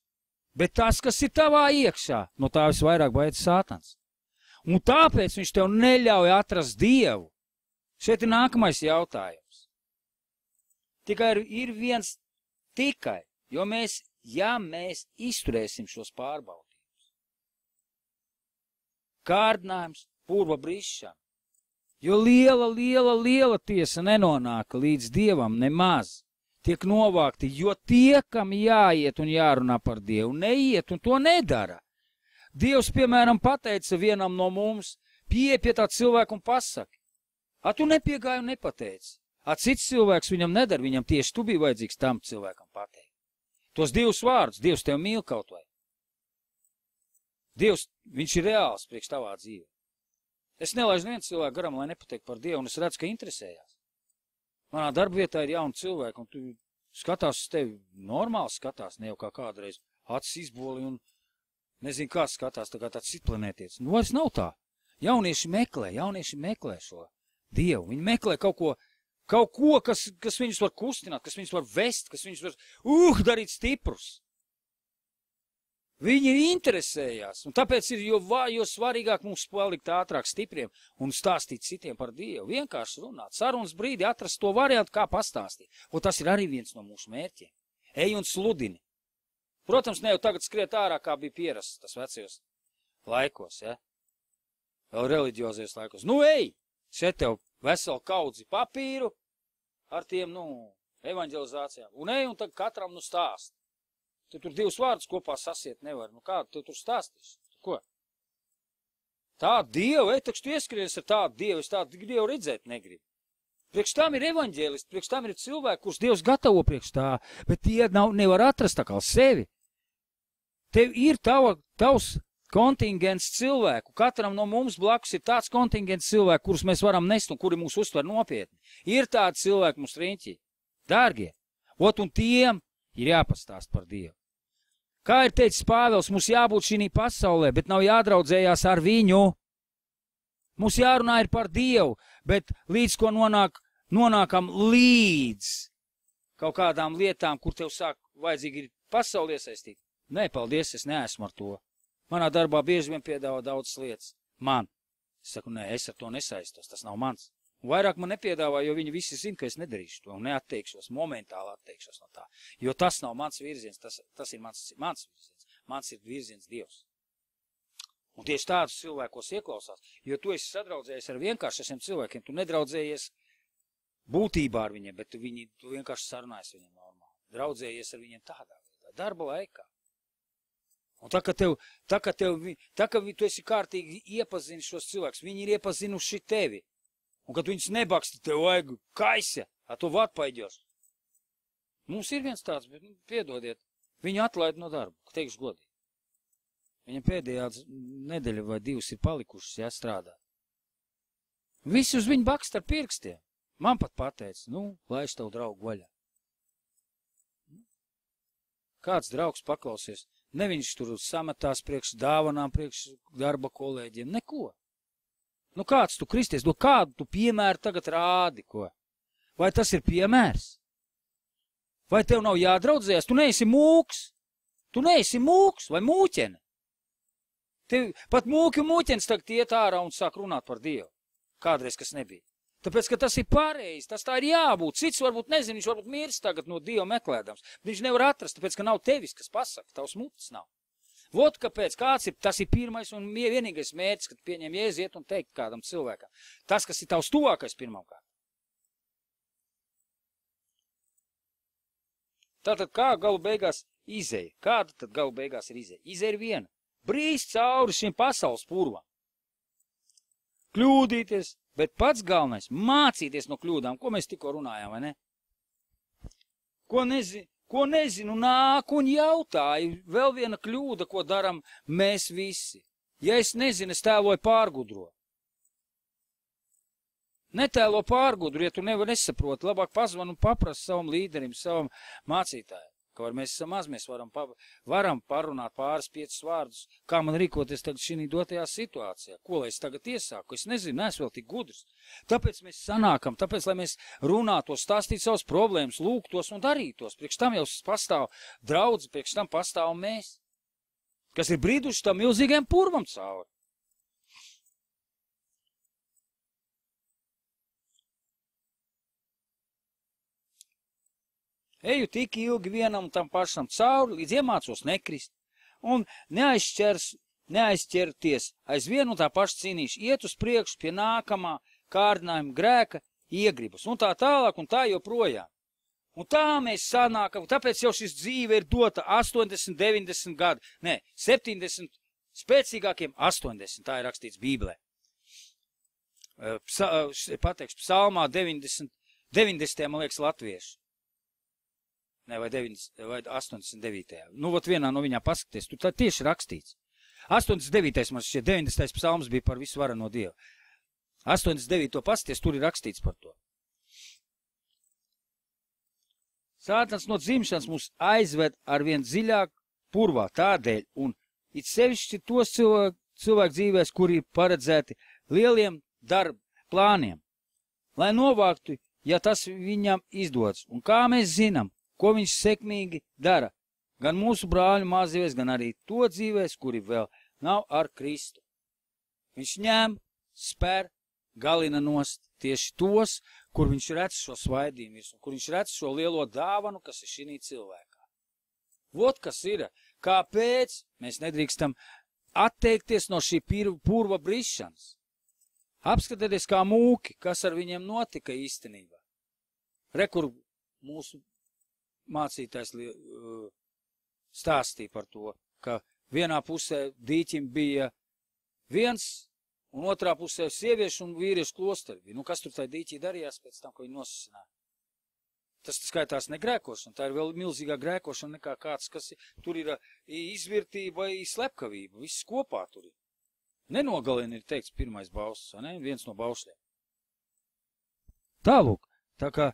Bet tas, kas ir tavā iekšā, no tā visvairāk baidās Sātans. Un tāpēc viņš tev neļauj atrast Dievu. Šeit ir nākamais jautājums. Tikai ir viens tikai, jo mēs izturēsim šos pārbaudījumus. Kārdinājums, purva brišana. Jo liela tiesa nenonāk līdz Dievam nemaz. Tiek novākti, jo tie, kam jāiet un jārunā par Dievu, neiet un to nedara. Dievs, piemēram, pateica vienam no mums, pieeja pie tā cilvēku un pasaki. Tu nepiegāji un nepateici. Cits cilvēks viņam nedara, viņam tieši tu biji vajadzīgs tam cilvēkam pateikt. Tos 2 vārdus, Dievs tev mīl kaut vai. Dievs, viņš ir reāls priekš tavā dzīvē. Es nelaižu nevienu cilvēku garam, lai nepateiktu par Dievu, un es redzu, ka interesējās. Manā darbvietā ir jauni cilvēki, un tu skatās uz tevi normāli skatās, ne jau kā kādreiz acis izboli un nezinu kā skatās, tā kā tāds citplanētietis. Nu, vairs nav tā. Jaunieši meklē šo Dievu. Viņi meklē kaut ko, kas viņus var kustināt, kas viņus var vest, kas viņus var darīt stiprus. Viņi interesējās, un tāpēc ir jo svarīgāk mums palikt ātrāk stipriem un stāstīt citiem par Dievu. Vienkārši runāt, sarunas brīdī atrast to variantu, kā pastāstīt. Un tas ir arī viens no mūsu mērķiem. Ej un sludini. Protams, ne jau tagad skriet ārā, kā bija pierasts tas vecajos laikos, ja? vēl reliģiozajos laikos. Nu, ej, šeit tev veselu kaudzi papīru ar tiem, evanģelizācijām. Un ej, un tad katram, stāst. Tu tur divus vārdus kopā sasiet nevar. Nu, kādu tu tur stāstīsi? Ko? Tādu Dievu, taču tu ieskries ar tādu Dievu, es tādu Dievu redzēt negribu. Priekš tam ir evaņģēlisti, priekš tam ir cilvēki, kurus Dievs gatavo priekš tā, bet tie nevar atrast tā kā sevi. Tev ir tavs kontingents cilvēku. Katram no mums blakus ir tāds kontingents cilvēku, kurus mēs varam nest un kuri mūs uztver nopietni. Ir tādi cilvēki mums riņķī. Dārgie, un tiem ir jāpastāst par Dievu. Kā ir teicis Pāvils, mums jābūt šī pasaulē, bet nav jādraudzējās ar viņu. Mums jārunā ir par Dievu, bet līdz ko nonākam līdz kaut kādām lietām, kur tev sāk vajadzīgi ir pasauli iesaistīt. Nē, paldies, es neesmu ar to. Manā darbā bieži vien piedāvā daudzas lietas. Man. Es saku, nē, es ar to nesaistos, tas nav mans. Un vairāk man nepiedāvā, jo viņi visi zina, ka es nedarīšu to un neatteikšos, momentāli atteikšos no tā. Jo tas nav mans virziens, tas ir mans virziens. Mans ir virziens Dievs. Un tieši tādus cilvēkos ieklausās, jo tu esi sadraudzējies ar vienkāršiem cilvēkiem, tu nedraudzējies būtībā ar viņiem, bet tu vienkārši sarunājies viņiem normāli. Draudzējies ar viņiem tādā veidā, darba laikā. Un tā, ka tu esi kārtīgi iepazini šos cilvēkus, viņi ir iepazinuši tevi. Un kad viņus nebaksti, tev vajag kaisa, tu vatpaļģos. Mums ir viens tāds, bet piedodiet, viņu atlaid no darba, teikšu godīgi. Viņam pēdējā nedēļa vai divas ir palikušas, jāstrādā. Visi uz viņu bakst ar pirkstiem. Man pat pateica, laiž tavu draugu vaļā. Kāds draugs paklausies, ne viņš tur sametās priekš dāvanām, priekš darba kolēģiem, neko. Kāds tu kristies, kādu tu piemēru tagad rādi, ko? Vai tas ir piemērs? Vai tev nav jādraudzējas? Tu neesi mūks vai mūķene. Tev pat mūki un mūķens tagad iet ārā un sāk runāt par Dievu. Kādreiz, kas nebija. Tāpēc, ka tas ir pareizi, tas tā ir jābūt. Cits varbūt nezinu, viņš varbūt mirs tagad no Dieva meklēdams. Viņš nevar atrast, tāpēc, ka nav tevis, kas pasaka, tavs mutis nav. Kāpēc, tas ir pirmais un vienīgais mērķis, kad pieņem Jēzu iet un teikt kādam cilvēkam. Tas, kas ir tavs tuvākais pirmām kārt. Tātad kā galu beigās izeja? Kāda tad galu beigās ir izeja? Izeja ir viena. Brīst cauri šim pasaules purvam. Kļūdīties, bet pats galvenais mācīties no kļūdām, ko mēs tikko runājām, vai ne? Ko nezinu, nāk un jautāju, vēl viena kļūda, ko daram mēs visi. Ja es nezinu, es tēloju pārgudro. Netēlo pārgudru, ja tu nesaproti, labāk pazvan un paprast savam līderim, savam mācītājam. Kamēr mēs esam maz, mēs varam parunāt pāris 5 vārdus, kā man rīkoties tagad šī dotajā situācijā. Ko lai es tagad iesāku? Es nezinu, neesmu vēl tik gudrs. Tāpēc mēs sanākam, lai mēs runātos, stāstītu savas problēmas, lūgtos un darītos. Priekš tam jau pastāv draudzi, priekš tam pastāv mēs, kas ir brīduši tam milzīgiem purvam cauri. Eju tik ilgi vienam un tam pašam cauri, līdz iemācos nekrist un neaizķerties aiz vienu un tā paša cīnīšu, iet uz priekšu pie nākamā kārdinājuma grēka iegribas un tā tālāk un tā joprojām. Un tā mēs sanākam, tāpēc jau šis dzīve ir dota 80, 90 gadi, 70, spēcīgākiem 80, tā ir rakstīts Bībelē. Pateikšu, psalmā 90, man liekas, latvieši. Vai 89. Vienā no viņām paskaties, tur tā tieši rakstīts. 89. man šķiet, 90. psalms bija par visu varano Dievu. 89. paskaties, tur ir rakstīts par to. Sātans no dzimšanas mūs aizved ar vien dziļāk purvā tādēļ, un it sevišķi tos cilvēku dzīvēs, kuri ir paredzēti lieliem darba plāniem, lai novāktu, ja tas viņam izdodas. Un kā mēs zinām, ko viņš sekmīgi dara, gan mūsu brāļu māzdzīvēs, gan arī to dzīvēs, kuri vēl nav ar Kristu. Viņš ņem, spēr, galina nost tieši tos, kur viņš redz šo svaidījumu, kur viņš redz šo lielo dāvanu, kas ir šī cilvēkā. Kas ir, kāpēc mēs nedrīkstam atteikties no šī purva brišanas. Apskatieties kā mūki, kas ar viņiem notika īstenībā. Kur mūsu mācītājs stāstīja par to, ka vienā pusē dīķim bija viens, un otrā pusē sieviešu un vīriešu klosteri. Kas tur tai dīķī darījās pēc tam, ko viņi nosasināja? Tas skaitās ne grēkošana, tā ir vēl milzīgā grēkošana nekā kāds, kas tur ir izvirtība vai slepkavība, viss kopā tur ir. Nenogalina ir teikts pirmais baušs, ne? Viens no baušļiem. Tālūk, tā kā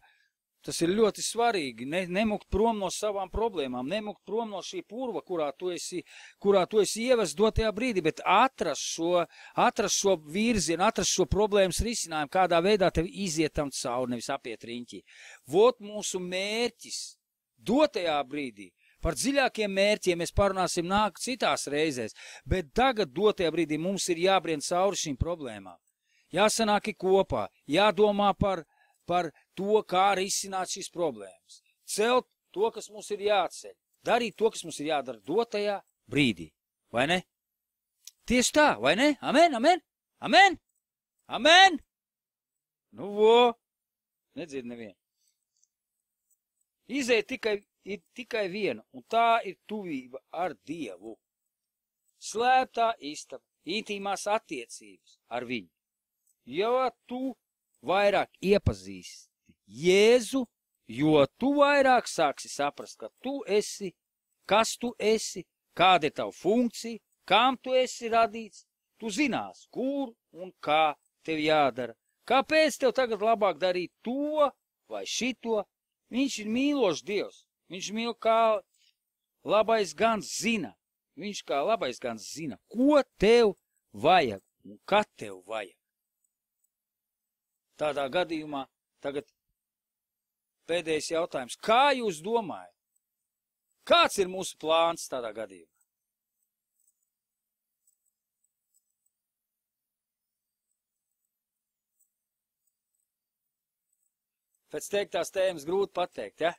tas ir ļoti svarīgi, nemukt prom no savām problēmām, nemukt prom no šī purva, kurā tu esi ievests dotajā brīdī, bet atrast šo virzienu, atrast šo problēmas risinājumu, kādā veidā tev iziet tam cauri, nevis apiet riņķī. Vot mūsu mērķis dotajā brīdī. Par dziļākiem mērķiem mēs parunāsim citās reizēs, bet tagad dotajā brīdī mums ir jābrien cauri šīm problēmām. Jāsanāk kopā, jādomā par to, kā risināt šīs problēmas. Celt to, kas mums ir jāceļ. Darīt to, kas mums ir jādara dotajā brīdī. Vai ne? Tieši tā, vai ne? Amen, amen, amen, amen. Nu, nedzird nevienu. Izēja tikai viena, un tā ir tuvība ar Dievu. Slēptā istaba, intīmās attiecības ar viņu. Jo tu vairāk iepazīsti Jēzu, jo tu vairāk sāksi saprast, ka tu esi, kas tu esi, kāda ir tava funkcija, kam tu esi radīts, tu zinās, kur un kā tev jādara. Kāpēc tev tagad labāk darīt to vai šito? Viņš ir mīlošs Dievs. Viņš mīl kā labais gans zina. Viņš kā labais gans zina, ko tev vajag un kad tev vajag. Tādā gadījumā tagad pēdējais jautājums. Kā jūs domājat? Kāds ir mūsu plāns tādā gadījumā? Pēc teiktās tēmas grūti pateikt, ja?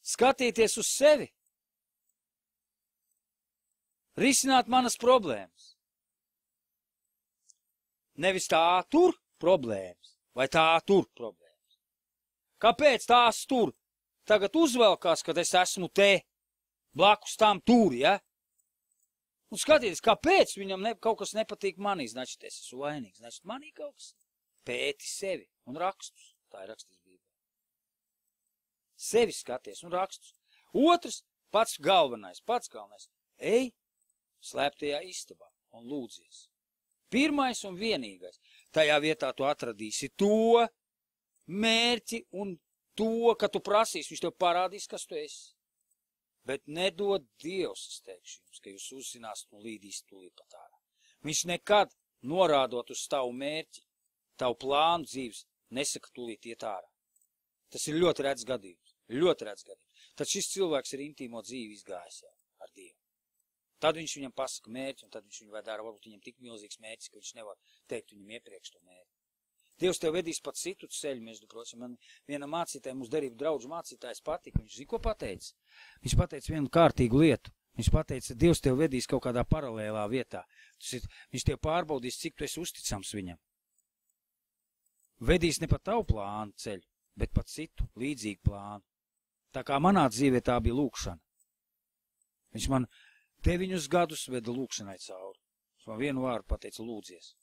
Skatīties uz sevi. Risināt manas problēmas. Nevis tā tur problēmas, vai tā tur problēmas. Kāpēc tās tur tagad uzvelkās, kad es esmu te, blakus tam tur, ja? Un skatieties, kāpēc viņam kaut kas nepatīk manī, значит, es esmu vainīgs, значит, manī kaut kas pēti sevi un rakstus. Tā ir rakstīts Bībelē. Sevi skaties un rakstus. Otrs, pats galvenais. Ej slēptajā istabā un lūdzies. Pirmais un vienīgais. Tajā vietā tu atradīsi to mērķi un to, ka tu prasīsi. Viņš tev parādīs, kas tu esi. Bet nedod Dievs, es teikšu jums, ka jūs uzzināsiet un līdīsiet tūlīt pat ārā. Viņš nekad norādot uz tavu mērķi, tavu plānu dzīves, nesaka tūlīt iet ārā. Tas ir ļoti redz gadījums. Ļoti redz gadījums. Tad šis cilvēks ir intīmo dzīvi izgājis jau ar Dievu. Tad viņš viņam pasaka mērķi, un tad viņš viņu dara, varbūt viņam tik milzīgs mērķis, ka viņš nevar teikt viņam iepriekš to mērķi. Dievs tev vedīs pat citu ceļu, mēs doprosim. Man viena mācītāja, mūsu darību draudžu mācītājs patika, viņš zina, ko pateica. Viņš pateica vienu kārtīgu lietu. Viņš pateica, Dievs tev vedīs kaut kādā paralēlā vietā. Viņš tev pārbaudīs, cik tu esi uzticams viņam. Vedīs ne pa tavu plānu ceļu, bet pa citu līdzīgu plānu. Tā kā manā dzīvē tā bija lūkšana. Viņš man 9 gadus veda lūkšanai cauri. Viņš man vienu vārdu pateica lūdzies.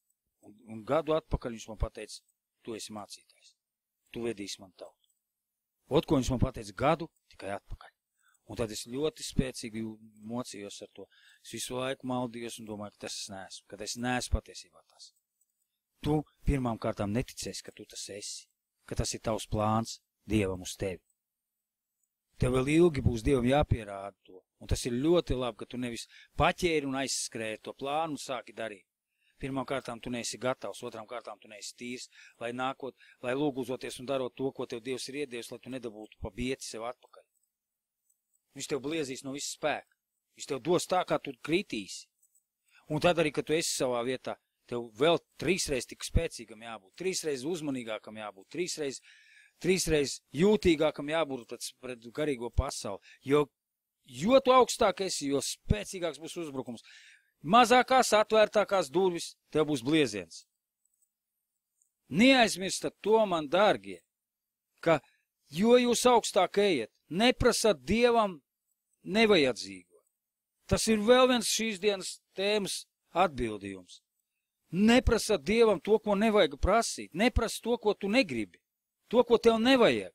Un gadu atpakaļ viņš man pateica, tu esi mācītājs. Tu vedīsi man tautu. Ot, ko viņš man pateica gadu tikai atpakaļ. Un tad es ļoti spēcīgi mocījos ar to. Es visu laiku maldījos un domāju, ka tas es neesmu. Ka es neesmu patiesībā tas. Tu pirmām kārtām neticēsi, ka tu tas esi. Ka tas ir tavs plāns Dievam uz tevi. Tev vēl ilgi būs Dievam jāpierāda to. Un tas ir ļoti labi, ka tu nevis paķēri un aizskrēji to plānu un sāki darīt. Pirmām kārtām tu neesi gatavs, otrām kārtām tu neesi tīrs, lai lūgūzoties un darot to, ko tev Dievs ir iedevis, lai tu nedabūtu pa bieti sev atpakaļ. Viņš tev bliezīs no visu spēku. Viņš tev dos tā, kā tu kritīsi. Un tad arī, kad tu esi savā vietā, tev vēl 3 reizes tik spēcīgam jābūt, 3 reizes uzmanīgākam jābūt, 3 reizes jūtīgākam jābūt pret garīgo pasauli. Jo tu augstāk esi, jo spēcīgāks būs uzbrukums. mazākās atvērtākās durvis, tev būs blieziens. Neaizmirstat to, man dārgie, ka, jo jūs augstāk ejat, neprasat Dievam nevajadzīgo. Tas ir vēl viens šīs dienas tēmas atbildījums. Neprasat Dievam to, ko nevajag prasīt. Neprasi to, ko tu negribi. To, ko tev nevajag.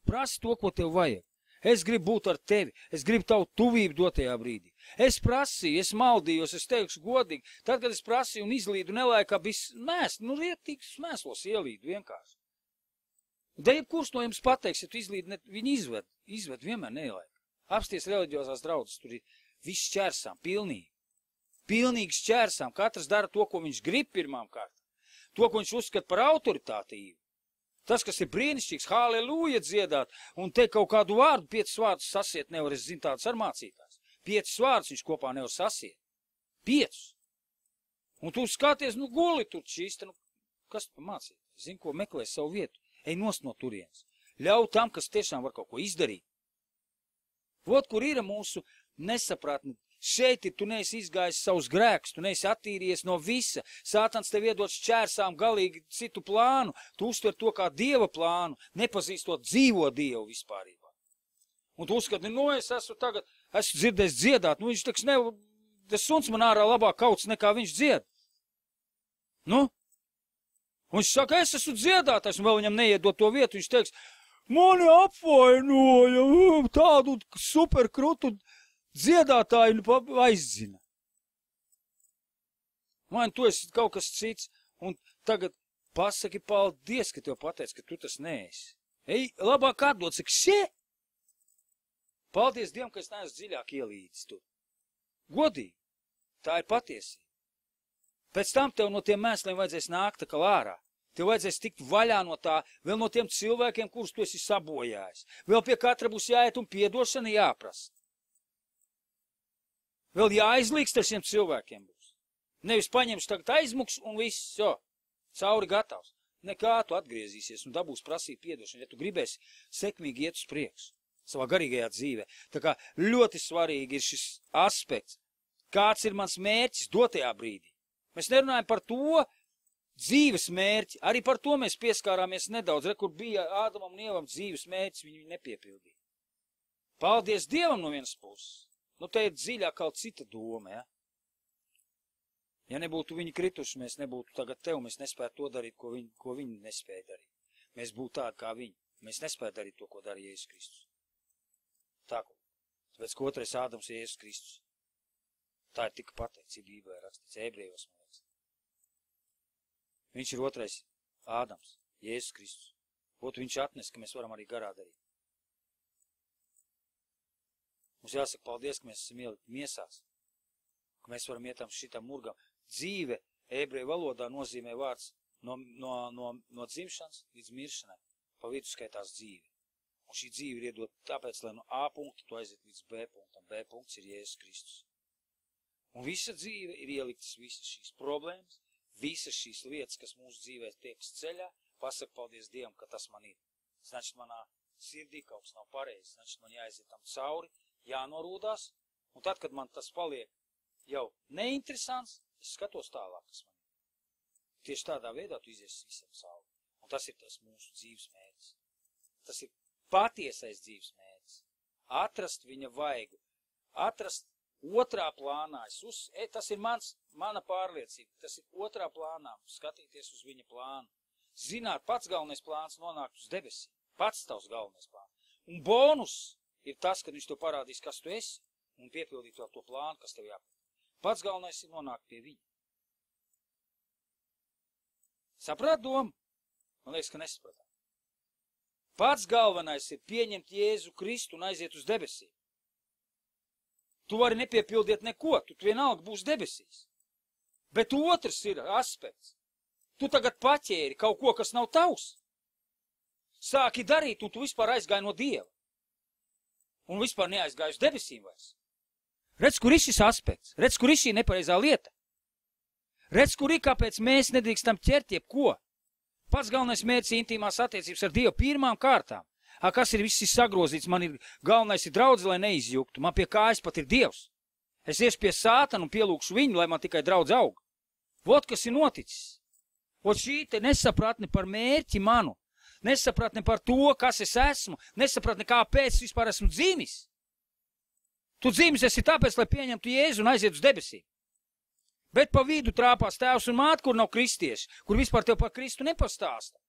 Prasi to, ko tev vajag. Es gribu būt ar tevi. Es gribu tavu tuvību dotajā brīdī. Es prasīju, es maldījos, es teikšu godīgi. Tad, kad es prasīju un izlīdu nelaikā, bija mēst, rietīgi smēslos ielīdu vienkārši. Da jebkurš no jums pateiks, ja tu izlīdi, viņi izved vienmēr nelaikā. Apsties reliģiozās draudzes, tur ir viss šķērsām, pilnīgi. Pilnīgi šķērsām. Katrs dara to, ko viņš grib pirmām kārtām. To, ko viņš uzskata par autoritātību. Tas, kas ir brīnišķīgs, halleluja dziedāt, un te kaut kādu vārdu, 5 vārdus sasiet nevar, es zinu tādas ar mācītājs. 5 vārdus viņš kopā nevar sasiet. 5. Un tu skaties, guli tur čīsta, kas tu mācīt? Zini, ko meklē savu vietu. Ej nost no turienes. Ļauj tam, kas tiešām var kaut ko izdarīt. Vot, kur ir mūsu nesaprātni. Šeit ir, tu neesi izgājis savus grēkus, tu neesi attīrījies no visa. Sātans tev iedod šķērsām galīgi citu plānu. Tu uztver to kā Dieva plānu, nepazīstot dzīvo Dievu vispārībā. Un tu uzskati, es esmu dzirdējis dziedāt, viņš teiks, tas suns man ārā labāk kauts nekā viņš dzied. Un viņš saka, es esmu dziedātājs, un vēl viņam neiedot to vietu, viņš teiks, mani apvainoja, tādu superkrutu dziedātāju aizzina. Man tu esi kaut kas cits, un tagad pasaki paldies, ka tev pateic, ka tu tas neesi. Ej, labāk atdod, saka, šie! Paldies Dievam, ka es neesmu dziļāk ielīdis tur. Godīgi, tā ir patiesība. Pēc tam tev no tiem mēsliem vajadzēs nākt tā kā ārā. Tev vajadzēs tikt vaļā no tā, vēl no tiem cilvēkiem, kurus tu esi sabojājis. Vēl pie katra būs jāiet un piedošana jāprasa. Vēl jāizlīkst ar šiem cilvēkiem būs. Nevis paņemšu tagad aizmuks un viss, cauri gatavs. Nekā tu atgriezīsies un dabūs prasīt piedošanu, ja tu gribēsi sekmīgi iet uz priekšu savā garīgajā dzīvē. Tā kā ļoti svarīgi ir šis aspekts. Kāds ir mans mērķis dotajā brīdī? Mēs nerunājam par to dzīves mērķi. Arī par to mēs pieskārāmies nedaudz. Kur bija Ādamam un Ievam dzīves mērķis, viņi nepiepildīja. Paldies Dievam no vienas puses. Te ir dziļāk kaut cita doma, ja? Ja nebūtu viņi krituši, mēs nebūtu tagad tev, mēs nespētu to darīt, ko viņi nespēja darīt. Mēs būtu tādi kā viņi. Mēs nespētu darīt to, ko dara Jēzus Kristus. Tāpēc, ka otrais Ādams ir Jēzus Kristus. Tā ir tika pateikts, ir Bībelē rakstīts, Ebrejos, man liekas. Viņš ir otrais Ādams, Jēzus Kristus. Otu viņš atnes, ka mēs varam arī garā darīt. Mums jāsaka paldies, ka mēs esam ielikt miesās, ka mēs varam ietam šitam murgam. Dzīve ebreju valodā nozīmē vārds no dzimšanas līdz miršanai. Pa vidu skaitās dzīve. Un šī dzīve ir iedot tāpēc, lai no A punkta tu aiziet līdz B punktam. B punkts ir Jēzus Kristus. Un visa dzīve ir ieliktas visas šīs problēmas, visas šīs lietas, kas mūsu dzīvē tiekas ceļā. Pasaka paldies Dievam, ka tas man ir. Значит, manā sirdī kaut kas nav pareizi. Значит, man jāaiziet tam cauri. Jānorūdās, un tad, kad man tas paliek jau neinteresants, es skatos tālāk, kas man ir. Tieši tādā veidā tu izies visam cauri. Un tas ir tas mūsu dzīves mērķis. Tas ir patiesais dzīves mērķis. Atrast viņa vaigu. Atrast otrā plānā. Tas ir mana pārliecība. Tas ir otrā plānā. Skatīties uz viņa plānu. Zināt, pats galvenais plāns nonākt uz debesīm. Pats tavs galvenais plāns. Un bonus ir tas, kad viņš tev parādīs, kas tu esi, un piepildīt vēl to plānu, kas tev jāpildīt. Pats galvenais ir nonākt pie viņa. Saprāt domu? Man liekas, ka nesapratāt. Pats galvenais ir pieņemt Jēzu Kristu un aiziet uz debesīm. Tu vari nepiepildiet neko, tu vienalga būs debesīs. Bet otrs ir aspekts. Tu tagad paķēri kaut ko, kas nav tavs. Sāki darīt, un tu vispār aizgāji no Dieva. Un vispār neaizgāju uz debesīm vairs. Redz, kur ir šis aspekts. Redz, kur ir šī nepareizā lieta. Redz, kur ir, kāpēc mēs nedrīkstam ķert jebko. Pats galvenais mērķis intīmās attiecības ar Dievu pirmām kārtām. Kas ir viss sagrozīts? Man ir galvenais ir draudze, lai neizjuktu. Man pie kājas pat ir Dievs. Es iešu pie Sātana un pielūkšu viņu, lai man tikai draudz aug. Vot, kas ir noticis. Vot šī te nesapratne par mērķi manu, nesapratne par to, kas es esmu, nesapratne, kāpēc vispār esmu dzīvis. Tu dzīvis esi tāpēc, lai pieņemtu Jēzu un aiziet uz debesīm. Bet pa vidu trāpās tēvs un māte, kur nav kristieši, kur vispār tev par Kristu nepastāsta.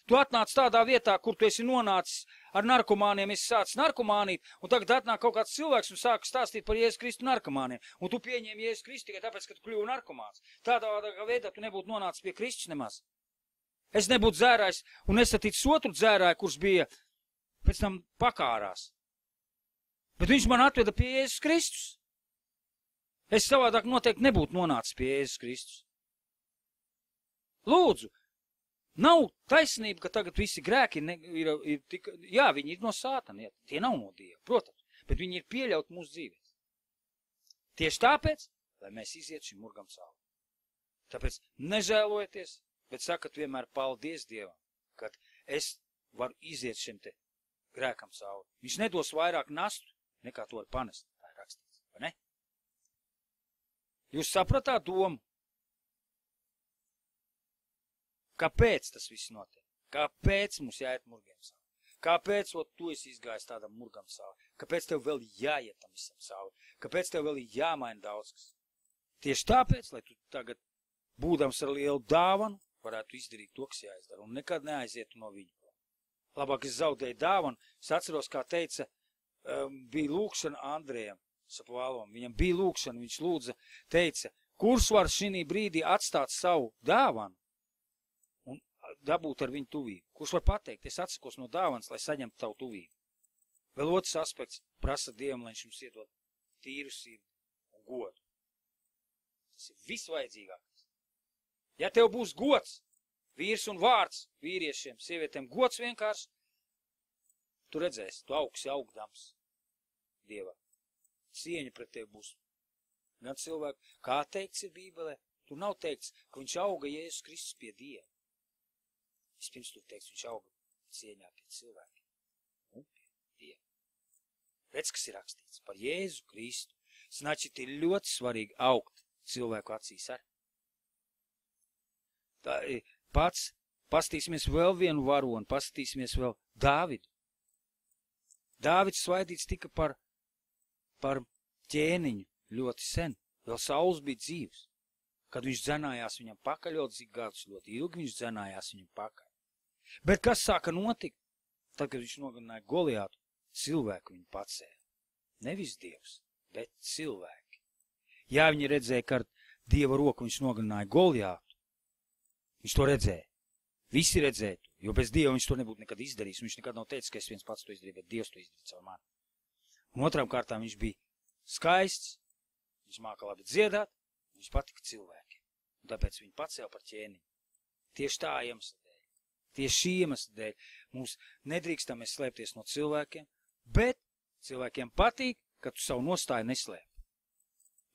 Tu atnāc tādā vietā, kur tu esi nonācis ar narkomāniem, esi sācis narkomānīt, un tagad atnāk kaut kāds cilvēks un sāk stāstīt par Jēzus Kristu narkomāniem, un tu pieņēmi Jēzus Kristu tikai tāpēc, ka tu kļuvi narkomāns. Tādā veidā tu nebūtu nonācis pie Kristus nemaz. Es nebūtu dzērājis un nesaticis otru dzērāju, kurš bija pēc tam pakārās. Bet viņš man atveda pie Jēzus Kristus. Es savādāk noteikti nebūtu nonācis pie Jēzus Kristus. Lūdzu, nav taisnība, ka tagad visi grēki ir tik, jā, viņi ir no Sātana, jā, tie nav no Dieva, protams, bet viņi ir pieļauti mūsu dzīvēs. Tieši tāpēc, lai mēs iziet šim murgam cauri. Tāpēc nežēlojieties, bet sakat vienmēr paldies Dievam, kad es varu iziet šim te grēkam cauri. Viņš nedos vairāk nastu, nekā to var panest, tā ir rakstīts, vai ne? Jūs sapratāt domu? Kāpēc tas viss notiek? Kāpēc mums jāiet murgiem cauri? Kāpēc tu esi izgājis tādam murgam cauri? Kāpēc tev vēl jāiet tam visam cauri? Kāpēc tev vēl jāmaina daudz kas? Tieši tāpēc, lai tu tagad, būdams ar lielu dāvanu, varētu izdarīt to, kas jāizdara, un nekad neaizietu no viņa. Labāk es zaudēju dāvanu, es atceros, kā teica, bija lūkšana Andrejam Sapvālovam. Viņam bija lūkšana, viņš lūdza, teica, kurš var šī brīdī atstāt savu dāvanu un dabūt ar viņu tuvību? Kurš var pateikt, es atsakos no dāvanas, lai saņemtu tavu tuvību? Vēl otrs aspekts prasa Dievam, lai viņš jums iedod tīru sirdi un godu. Tas ir visvajadzīgākais. Ja tev būs gods, vīrs un vārds vīriešiem, sievietēm, gods vienkārši, tu redzēsi, tu augsi augdams Dievā. Cieņa pret tevi būs. Gan cilvēku, kā teikts ir Bībelē, tur nav teikts, ka viņš auga Jēzus Kristus pie Dieva. Vispirms tur teikts, viņš auga cieņā pie cilvēkiem un pie Dieva. Redz, kas ir rakstīts par Jēzu Kristu. Значит, ir ļoti svarīgi augt cilvēku acīs ar. Tā ir pats, pastīsimies vēl vienu varoni, pastīsimies vēl Dāvidu. Dāvids svaidīts tika par ķēniņu ļoti sen, vēl Sauls bija dzīvs, kad viņš dzenājās viņam pakaļ, cik gadus ļoti ilgi viņš dzenājās viņam pakaļ. Bet kas sāka notikt? Tad, kad viņš nogalināja Goliātu, cilvēku viņu pacēla. Nevis Dievs, bet cilvēki. Jā, viņi redzēja, ka ar Dieva roku viņš nogalināja Goliātu. Viņš to redzēja. Visi redzēja to, jo bez Dieva viņš to nebūtu nekad izdarījis. Viņš nekad nav teicis, ka es viens pats to izdarīju, bet Dievs to izdarīja caur mani. Un otrām kārtām viņš bija skaists, viņš māka labi dziedāt, viņš patika cilvēkiem. Un tāpēc viņu pacēla par ķēniņu. Tieši tā iemesla dēļ. Tieši šī iemesla dēļ mums nedrīkstam mēs slēpties no cilvēkiem, bet cilvēkiem patīk, ka tu savu nostāju neslēp.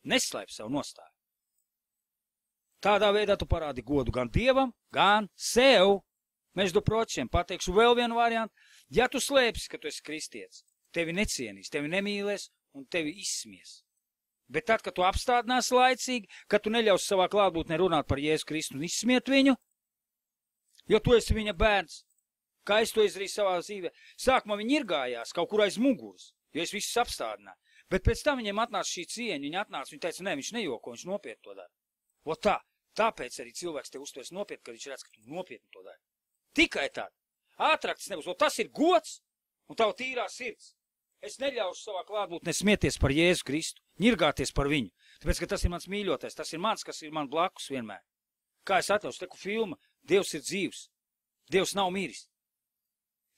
Neslēp savu nostāju. Tādā veidā tu parādi godu gan Dievam, gan sev. Meždu pročiem pateikšu vēl vienu variantu. Ja tu slēpsi, ka tu esi kristietis, tevi necienīs, tevi nemīlēs un tevi izsmies. Bet tad, kad tu apstādinās laicīgi, kad tu neļaus savā klātbūtnē runāt par Jēzu Kristu un izsmiet viņu, jo tu esi viņa bērns, kā es to izdarīju savā dzīvē, sākumā viņi irgājās kaut kur aiz muguras, jo es visus apstādināju. Bet pēc tam viņiem atnāca šī cieņa, viņi atnāca, viņi teica, ne, viņš nejoko, viņš nopietni to dara. O tā, tāpēc arī cilvēks te uztvers nopietni, kad viņš redz, ka tu nopietni to dari. Tikai tād. Ātrakts nebūs, o tas ir gods un tava tīrā sirds. Es neļaušu savā klātbūtnē smieties par Jēzu Kristu, ņirgāties par viņu, tāpēc, ka tas ir mans mīļotais, tas ir mans, kas ir man blakus vienmēr. Kā es atļaušu, teku filma, Dievs ir dzīvs, Dievs nav miris.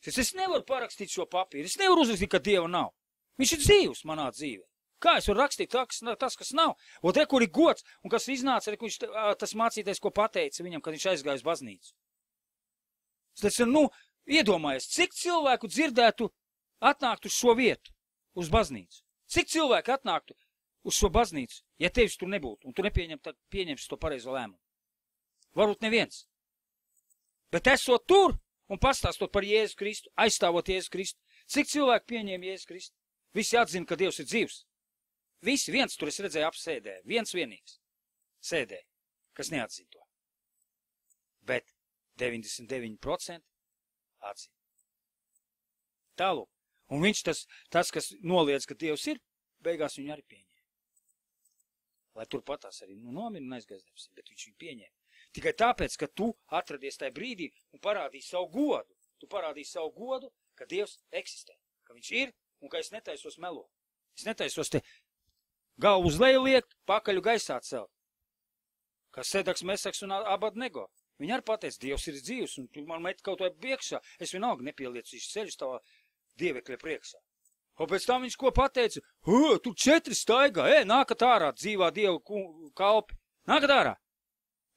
Es nevaru parakstīt šo papīru, es nevaru uzrakstīt, ka Dieva nav. Viņš ir dzīvs manā dzīvē. Kā es varu rakstīt tas, kas nav? O te, kur ir gods, un kas iznāca, tas mācītais, ko pateica viņam, kad viņš aizgāja uz baznīcu. Tas ir, iedomājies, cik cilvēku dzirdētu atnākt uz šo vietu, uz baznīcu. Cik cilvēki atnāktu uz šo baznīcu, ja tevis tur nebūtu, un tu pieņemsi to pareizo lēmumu? Varbūt neviens. Bet esot tur un pastāstot par Jēzu Kristu, aizstāvot Jēzu Kristu, cik cilvēki pieņēma Jēzu Kristu? Visi atzina, ka Dievs ir dzīvs. Visi, viens tur es redzēju apsēdē, viens vienīgs sēdēja, kas neatzina to. Bet 99% atzina. Tālūk. Un viņš tas, kas noliedz, ka Dievs ir, beigās viņu arī pieņēma. Lai turpatās arī nomira un aizgājas debesīm, bet viņš viņu pieņēma. Tikai tāpēc, ka tu atradies tajā brīdī un parādīji savu godu. Tu parādīji savu godu, ka Dievs eksistē, ka viņš ir un ka es netaisos melot. Es netaisos te galvu uz leju liekt, pakaļu gaisā celt. Kā Sedaks, Mesaks un Abadnego. Viņi arī pateica, Dievs ir dzīvs un tu man met kaut vai priekšā. Es vienalga nepieliecīšu ceļus tavā dievekļa priekšā. Un pēc tam viņš ko pateica? Tur 4 staigā, nākat ārā dzīvā Dieva kalpi. Nākat ārā.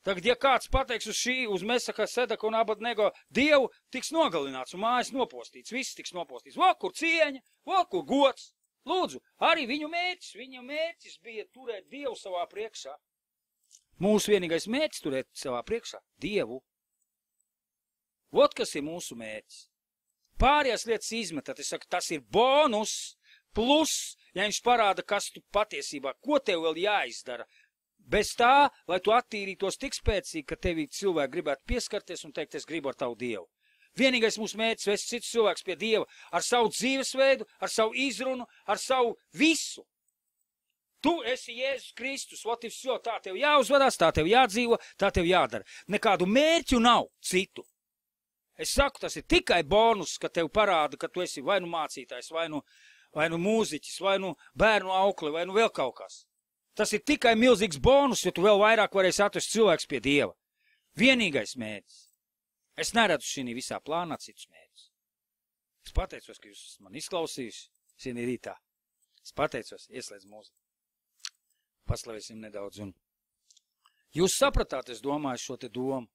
Tagad, ja kāds pateiks uz Mesaka, Sedaka un Abadnego Dievu, tiks nogalināts un mājas nopostīts. Viss tiks nopostīts. Vo, kur cieņa, vo, kur gods. Lūdzu, arī viņu mērķis bija turēt Dievu savā priekšā. Mūsu vienīgais mērķis turēt savā priekšā Dievu. Vot, kas ir mūsu mērķis. Pārējās lietas izmetat, es saku, tas ir bonus, plus, ja viņš parāda, kas tu patiesībā, ko tev vēl jāizdara. Bez tā, lai tu attīrītos tik spēcīgi, ka tevi cilvēki gribētu pieskarties un teikt, es gribu ar tavu Dievu. Vienīgais mūsu mērķis vest cits cilvēks pie Dieva ar savu dzīvesveidu, ar savu izrunu, ar savu visu. Tu esi Jēzus Kristus, ot ir visu, tā tev jāuzvedās, tā tev jādzīvo, tā tev jādara. Nekādu mērķu nav citu. Es saku, tas ir tikai bonus, ka tev parāda, ka tu esi vai nu mācītājs, vai nu mūziķis, vai nu bērnu aukli, vai nu vēl kaut kas. Tas ir tikai milzīgs bonus, jo tu vēl vairāk varēsi atrast cilvēks pie Dieva. Vienīgais mērķis. Es neredzu šī visā plānā citus mērķus. Es pateicos, ka jūs man izklausījuši šī rītā. Es pateicos, ieslēdz mūziku. Paslavēsim nedaudz. Un jūs sapratāt, es domāju, šo te domu.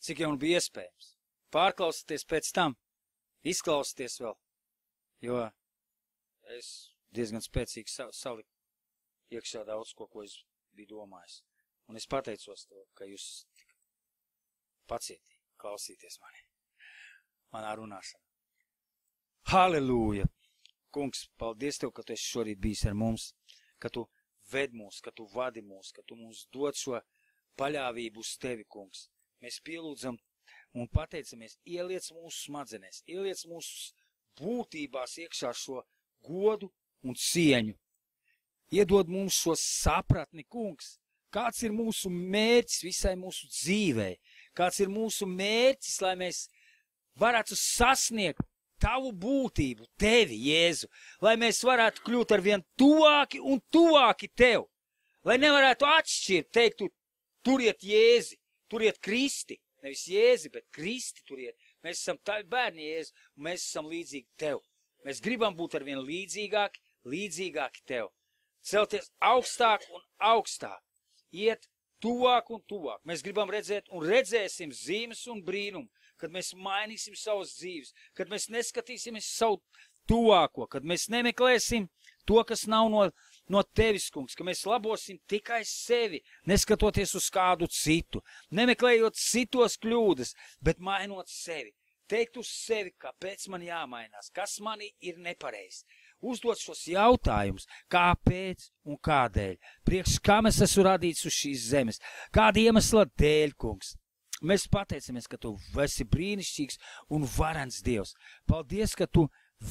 Cik jau bija iespējams. Pārklausieties pēc tam. Izklausieties vēl. Jo es diezgan spēcīgi saliku iekšā daudz ko es biju domājis. Un es pateicos to, ka jūs pacietīgi klausīties mani. Manā runāšanā. Halleluja! Kungs, paldies Tev, ka Tu esi šorīt bijis ar mums, ka Tu ved mūs, ka Tu vadi mūs, ka Tu mums dod šo paļāvību uz Tevi, Kungs. Mēs pielūdzam un pateicamies, ieliec mūsu smadzenēs, ieliec mūsu būtībās iekšā šo godu un cieņu. Iedod mums šo sapratni, Kungs, kāds ir mūsu mērķis visai mūsu dzīvei, kāds ir mūsu mērķis, lai mēs varētu sasniegt Tavu būtību, Tevi, Jēzu, lai mēs varētu kļūt arvien tuvāki un tuvāki Tev, lai nevarētu atšķirt, teiktu, turiet Jēzi, turiet Kristi, nevis Jēzi, bet Kristi turiet. Mēs esam tavi bērni, Jēzu, un mēs esam līdzīgi Tev. Mēs gribam būt arvien līdzīgāki Tev. Celties augstāk un augstāk, iet tuvāk un tuvāk. Mēs gribam redzēt un redzēsim zīmes un brīnumu, kad mēs mainīsim savas dzīves, kad mēs neskatīsimies savu tuvāko, kad mēs nemeklēsim to, kas nav no Tevis, Kungs, ka mēs labosim tikai sevi, neskatoties uz kādu citu, nemeklējot citos kļūdas, bet mainot sevi. Teikt uz sevi, kāpēc man jāmainās, kas mani ir nepareizi. Uzdot šos jautājumus, kāpēc un kādēļ, priekš kam es esmu radīts uz šīs zemes, kāda iemesla dēļ, Kungs. Mēs pateicamies, ka Tu esi brīnišķīgs un varens Dievs. Paldies, ka Tu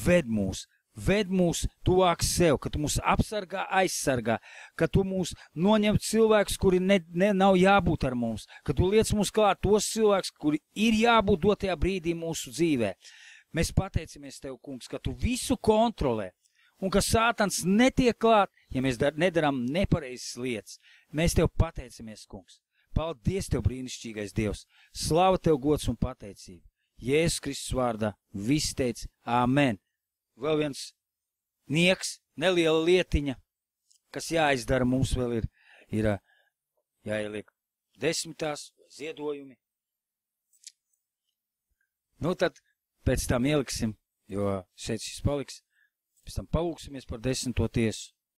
ved mūs tuvāk sev, ka Tu mūs apsargā, aizsargā, ka Tu mūs noņem cilvēkus, kuri nav jābūt ar mums, ka Tu liec mūs klāt tos cilvēkus, kuri ir jābūt dotajā brīdī mūsu dzīvē. Mēs pateicamies Tev, Kungs, ka Tu visu kontrolē un ka Sātans netiek klāt, ja mēs nedaram nepareizas lietas. Mēs Tev pateicamies, Kungs. Paldies Tev, brīnišķīgais Dievs. Slava Tev, gods un pateicība. Jēzus Kristus vārdā viss teica āmen. Vēl viens nieks, neliela lietiņa, kas jāizdara mums vēl ir jāieliek 10. ziedojumi. Nu tad pēc tam ieliksim, jo šeit šis paliks. Pēc tam palūksimies par 10. tiesu.